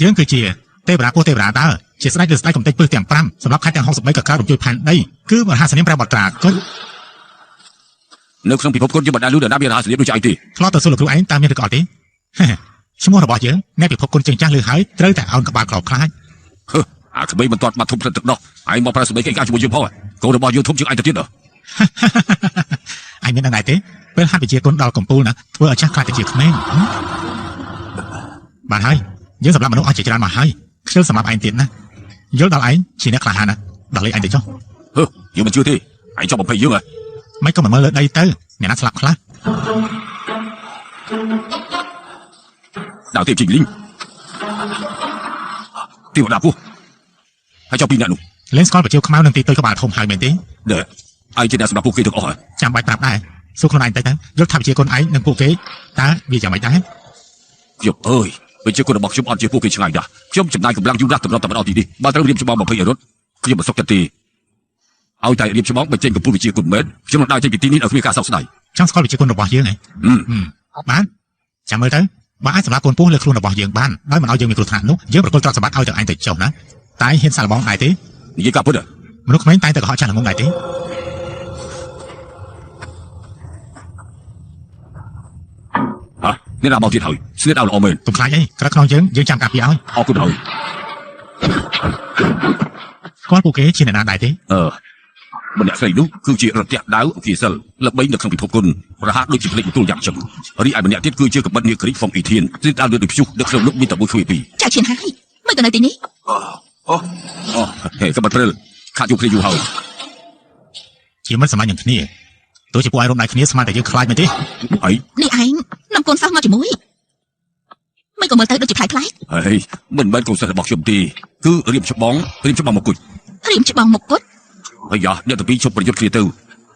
Speaker 2: យើងគឺជាទេវតាពោះទេវតាដើជាស្ដេចឬស្ដេចកំទេចពឹសទាំង5សម្រាប់ខេត្តទាំង63កក្កៅរំជួយផែនដីគឺមហាសនាមព្រះបត្រាគុណ
Speaker 1: នៅក្នុងពិភពគុណយើងមិនដែលលឺដល់ណាមានរហស្សនាមដូចឯងទេ
Speaker 2: ឆ្លោះទៅសួរលោកគ្រូឯងតើមានឬក៏អត់ទេឈ្មោះរបស់យើងអ្នកពិភពគុណជើងចាស់លឺហើយត្រូវតែអោនក្បាលក្រោបខ្លាច
Speaker 1: អាក្មេងមិនទាត់មកធំព្រឹកទឹកដោះឯងមកប្រើសម្ដីកិច្ចការជាមួយយើងផងកូនរបស់យើងធំជាងឯងទៅទៀត
Speaker 2: ឯងមានដឹងដែរទេពេលហាត់វិជាគុណដល់កំពូលណាធ្វើឲ្យចាស់ខ្លាចទៅជាក្មេងបានហើយយើងសម្រាប់មនុស្សអស់ជាច្រើនមកហើយខ្ជិលសម្រាប់ឯងទៀតណាយល់ដល់ឯងជាអ្នកក្លាហានណាដល់លេឯងទៅចុះ
Speaker 1: យើងមិនជឿទេឯងចង់បំភ័យយើងហ៎
Speaker 2: មិនក៏មិនមើលលើដីទៅអ្នកណាស្លាប់ខ្លះ
Speaker 1: đạo tiệm trình linh tiêu đạo vua hãy cho pin nhận đủ
Speaker 2: លេងស្គាល់ប្រជាខ្មៅនឹងទីទៅក្បាលធំហើយមែនទេ
Speaker 1: để ai trên đài sậpពួកគេទាំងអស់
Speaker 2: ចាំបាច់ប្រាប់ដែរសួរខ្លួនឯងទៅយល់ថាប្រជាគុណឯងនិងពួកគេតើវាយ៉ាងម៉េចដែរ
Speaker 1: ខ្ញុំអើយវិជាគុណរបស់ខ្ញុំអត់ជាពួកគេឆ្ងាយណាស់ខ្ញុំចំណាយកម្លាំងយូរណាស់សម្រាប់តែម្ដងទីនេះបើត្រូវរៀបច្បង20រត់ខ្ញុំមិនសុខចិត្តទេឲ្យតែរៀបច្បងបញ្ចេញកម្ពុជាវិជាគុណមែនខ្ញុំនឹងដើរចេញពីទីនេះឲ្យគ្មានការសោកស្ដាយ ចង់ស្គាល់វិជាគុណរបស់យើងហ៎បានចាំមើលទៅបើអាចសម្រាប់កូនពស់លើខ្លួនរបស់យើងបានដោយមិនឲ្យយើងមានគ្រោះថ្នាក់នោះយើងប្រគល់ទ្រព្យសម្បត្តិឲ្យទៅឯងទៅចុះណាតែហ៊ានសាកល្បងដែរទេ និយាយការពិត
Speaker 2: មនុស្សក្មេងតែងតែកុហកចាស់ល្ងងដែរទេ
Speaker 1: ហ៎អ្នកណាមកទៀតហើយស្លៀតអាវល្អមែន
Speaker 2: កុំខ្លាចអីក្រឹកក្នុងយើងចាំការពារឲ្យ
Speaker 1: អរគុណហើយ
Speaker 2: ស្គាល់ពួកគេជាអ្នកណាដែរទេ
Speaker 1: ម្នាក់ស្រីនោះគឺជារទះដៅអគិសិលល្បីនៅក្នុងពិភពគុណប្រហាក់ដូចជាភ្លេចបន្ទូលយ៉ាងចឹងរីឯម្នាក់ទៀតគឺជាកបិតនាគ្រីហ្វុងអ៊ីធៀនស្លៀតអាវលឿនដូចព្យុះដឹកក្នុងលោកមានតែមួយគ្រួយពីរ
Speaker 3: ចៅឈៀនហើយមិនក៏នៅទីនេះ
Speaker 1: ហេកបិតព្រិលខាត់ជួបគ្នាយូរហើយ
Speaker 2: ជាមិនសម័យនឹងគ្នាទោះជាពួកឯងរំដៃគ្នាស្មានតែយើងខ្លាចមែនទេ
Speaker 1: អី
Speaker 3: នេះឯងនាំកូនសិស្សមកជាមួយមិនក៏មើលទៅដូចជាប្លែកៗ
Speaker 1: ហេមិនមែនកូនសិស្សរបស់ខ្ញុំទេគឺរៀបច្បងមកគុជ
Speaker 3: រៀមច្បងមកគុត
Speaker 1: ហើយយ៉ាអ្នកទាំងពីរជប់ប្រយុទ្ធគ្នាទៅ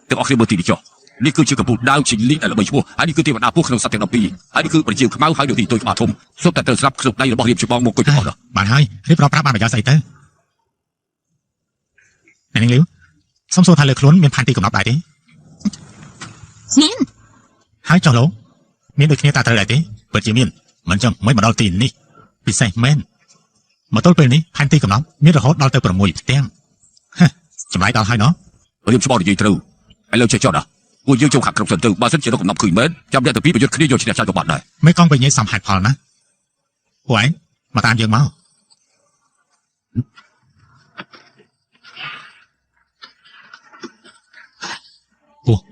Speaker 1: ទាំងអស់គ្នាមើលទីនេះចុះនេះគឺជាកម្ពុជាដាវជីងលីដែលល្បីឈ្មោះហើយនេះគឺទេវតាពស់ក្នុងសត្វទាំង12ហើយនេះគឺប្រជាខ្មៅហើយនៅទីទុយក្បាលធំសុទ្ធតែត្រូវស្រាប់ក្នុងដៃរបស់រៀបច្បងមកគុជទាំងអស់
Speaker 2: បានហើយរៀបរាប់ប្រាប់បានប្រយោជន៍ស្អីទៅអ្នកនាងលីវ សុំសួរថាលើខ្លួនមានផែនទីកំណត់ដែរទេ
Speaker 3: មាន
Speaker 2: ហើយចុះលោកមានដូចគ្នាតាត្រូវដែរទេពិតជាមានមិនចឹងមិនមកដល់ទីនេះពិសេសមែនមកទល់ពេលនេះផែនទីកំណត់មានរហូតដល់ទៅ6ផ្ទាំងចម្លើយដល់ហើយណោះ
Speaker 1: រៀបច្បាប់និយាយត្រូវឥឡូវចេះចោះណាពួកយើងចូលខាត់គ្រប់សិនទៅបើសិនជារកកំណត់ឃើញមែនចាំតែទៅពីប្រយុទ្ធគ្នាយកឈ្នះចោលទៅបាត់ដែរ
Speaker 2: មេកងបញ្ញាសំហេតុផលណាពួកឯងមកតាមយើងមក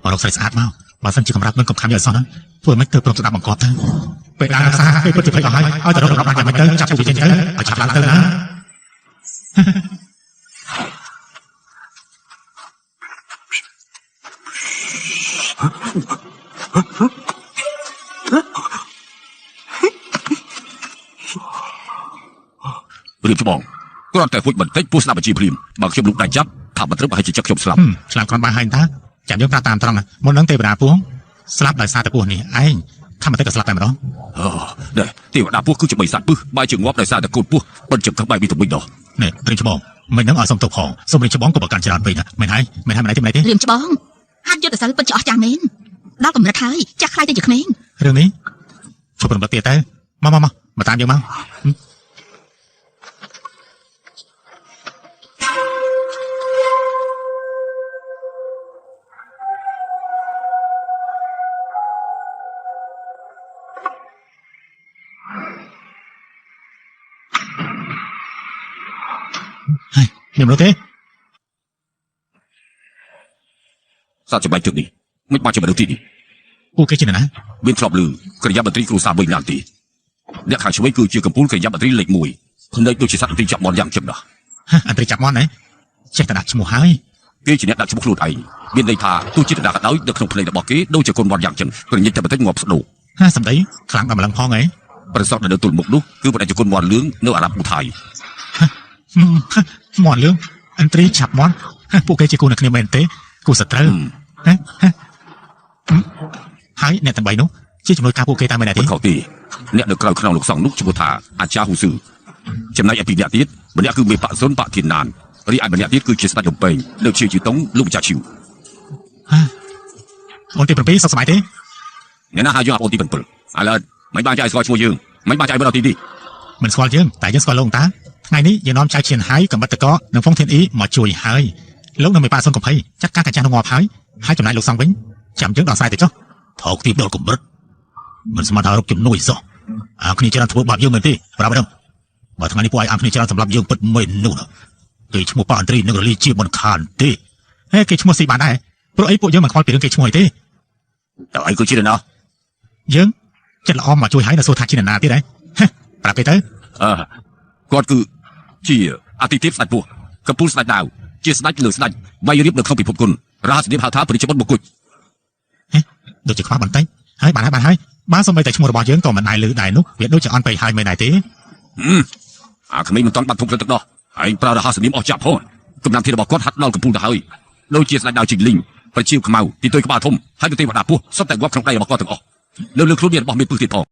Speaker 2: អូរកស្រីស្អាតមកបើសិនជាកំរាប់នឹងកំខាំយកអសោះណាធ្វើមិនទៅព្រមស្ដាប់បង្គាប់ទៅពេលដើររក្សាពេលពិតជាភ្លេចអស់ហើយឲ្យទៅរកកំរាប់បានយ៉ាងម៉េចទៅចាប់ពួកវាចេញទៅឲ្យចាប់ឡើងទៅណា
Speaker 1: រៀបច្បាប់គ្រាន់តែហួចបន្តិចពួកស្ដាប់បញ្ជាភ្លាមបើខ្ញុំលុកដៃចាប់ថាមិនត្រូវប្រហែលជាចិត្តខ្ញុំស្លាប់
Speaker 2: ឆ្លាប់គ្រាន់បានហើយតាចាំយើងប្រាប់តាមត្រង់ណាមុននឹងទេវតាពងស្លាប់ដោយសារតែពស់នេះឯងថាមិនទៅក៏ស្លាប់តែម្ដង
Speaker 1: អូនេះទេវតាពស់គឺជាបិសាចពឹសបែរជាងាប់ដោយសារតែកូនពស់ប៉ុនជាក្បែរវិទៅវិញដោះ
Speaker 2: នេះព្រិញច្បងមិននឹងឲ្យសុំទៅផងសុំព្រិញច្បងក៏ប្រកាន់ច្រើនពេកណាមែនហើយមែនហើយមិនទេ
Speaker 3: រៀមច្បងហាត់យុទ្ធសាស្ត្រពិតជាអស្ចារ្យមែនដល់កម្រិតហើយចាស់ខ្លាយទៅជាក្មេង
Speaker 2: រឿងនេះជួយប្រំបត្តិទៀតទៅមកតាមយើងមក ខ្ញុំรู้ទេ
Speaker 1: សត្វចម្លែកទឹកនេះមិនបានជាមនុស្សទីនេះ
Speaker 2: ពួកគេជាណា
Speaker 1: មានធ្លាប់លឺកិរិយាមន្ត្រីគ្រូសាវិញណាស់ទេអ្នកខាងឆ្វេងគឺជាកំពូលកិរិយាមន្ត្រីលេខ1ភ្នែកដូចជាសត្វទីចាប់មន់យ៉ាងជិតណាស់
Speaker 2: អន្តរចាប់មន់ណាចេះតែដាក់ឈ្មោះហើយ
Speaker 1: គេជាអ្នកដាក់ឈ្មោះខ្លួនឯងមានន័យថាទោះជាដាក់ក៏ដោយនៅក្នុងភ្នែករបស់គេដូចជាកូនវត្តយ៉ាងចឹងព្រញតែបន្តិចងាប់ស្ដោ
Speaker 2: សម្ដីខ្លាំងដល់ម្លឹងផងហ៎
Speaker 1: ប្រសពនៅទល់មុខនោះគឺប្រដេជគុណវត្តលឿងនៅអារ៉ាប់ឧថៃ
Speaker 2: មន់លឿងអន្តរចាប់មន់ពួកគេជាគូនៅគ្នាមែនទេគូសត្រូវហើយអ្នកទាំង3នោះជាជំនួយការពួកគេតាមមែនទេ
Speaker 1: មិនខុសទេអ្នកនៅក្រៅខ្នងលោកសង្ឃនោះឈ្មោះថាអាចារ្យហ៊ូស៊ឺចំណែកឯពីរអ្នកទៀតម្នាក់គឺមេប៉ាក់សុនប៉ាក់ធីនណានរីឯម្នាក់ទៀតគឺជាស្ដេចរំពេងនៅជាជីតុងលោកម្ចាស់ឈីវ
Speaker 2: អូនទី7សុខសប្បាយទេ
Speaker 1: អ្នកណាហៅយើងអូនទី7ឥឡូវមិនបានចៃស្គាល់ឈ្មោះយើងមិនបានចៃមកដល់ទីនេះ
Speaker 2: មិនស្គាល់យើងតែយើងស្គាល់លោកតាថ្ងៃនេះយើងនាំចៅឈៀនហើយកំបិតតកនិងហ្វុងធានអ៊ីមកជួយហើយលោកនៅមេប៉ាសុនកំភៃចាត់ការកាចាស់ងប់ហើយចំណាយលោកសង្ឃវិញចាំយើងដល់ខ្សែទៅចុះថោកទីដល់កម្រិតមិនស្មានថារកជំនួយសោះអាគ្នាច្រើនធ្វើបាបយើងមែនទេប្រាប់ដល់បើថ្ងៃនេះពួកឯងអាគ្នាច្រើនសម្រាប់យើងពិតមែននោះគេឈ្មោះប៉ាអន្ត្រីនឹងរលីជាមិនខានទេគេឈ្មោះស៊ីបានដែរព្រោះអីពួកយើងមិនខ្វល់ពីរឿងគេឈ្មោះអីទេ
Speaker 1: តើអីគឺជាណា
Speaker 2: យើងចិត្តល្អមកជួយហើយនៅសួរថាជាណាទៀតហ៎ប្រាប់គេទៅ
Speaker 1: គាត់គឺជាអតិថិស្ដេចពស់កំពូលស្ដេចដាវជាស្ដេចលើស្ដេចវាយរៀបនៅក្នុងពិភពគុណរហស្សនាមហៅថាព្រះជបុត្របុគុជ
Speaker 2: ដូចជាខ្វះបន្តិចហើយបានហើយបើសំបីតែឈ្មោះរបស់យើងក៏មិនដែរលឺដែរនោះវាដូចជាអន់ពេកហើយមែនដែរទេ
Speaker 1: អាក្មេងមិនតាន់បាត់ធុកទៅទឹកដោះហើយប្រើរហស្សនាមអស់ចាប់ផងកំណាំធានរបស់គាត់ហាត់ដល់កំពូលទៅហើយដូចជាស្ដេចដាវជីងលីងប្រជាខ្មៅទីទុយក្បាលធំហើយទៅទេវតាពស់សុទ្ធតែងាប់ក្នុងដៃរបស់គាត់ទាំងអស់នៅលើខ្លួនមានរបស់មានពឹសទៀតផង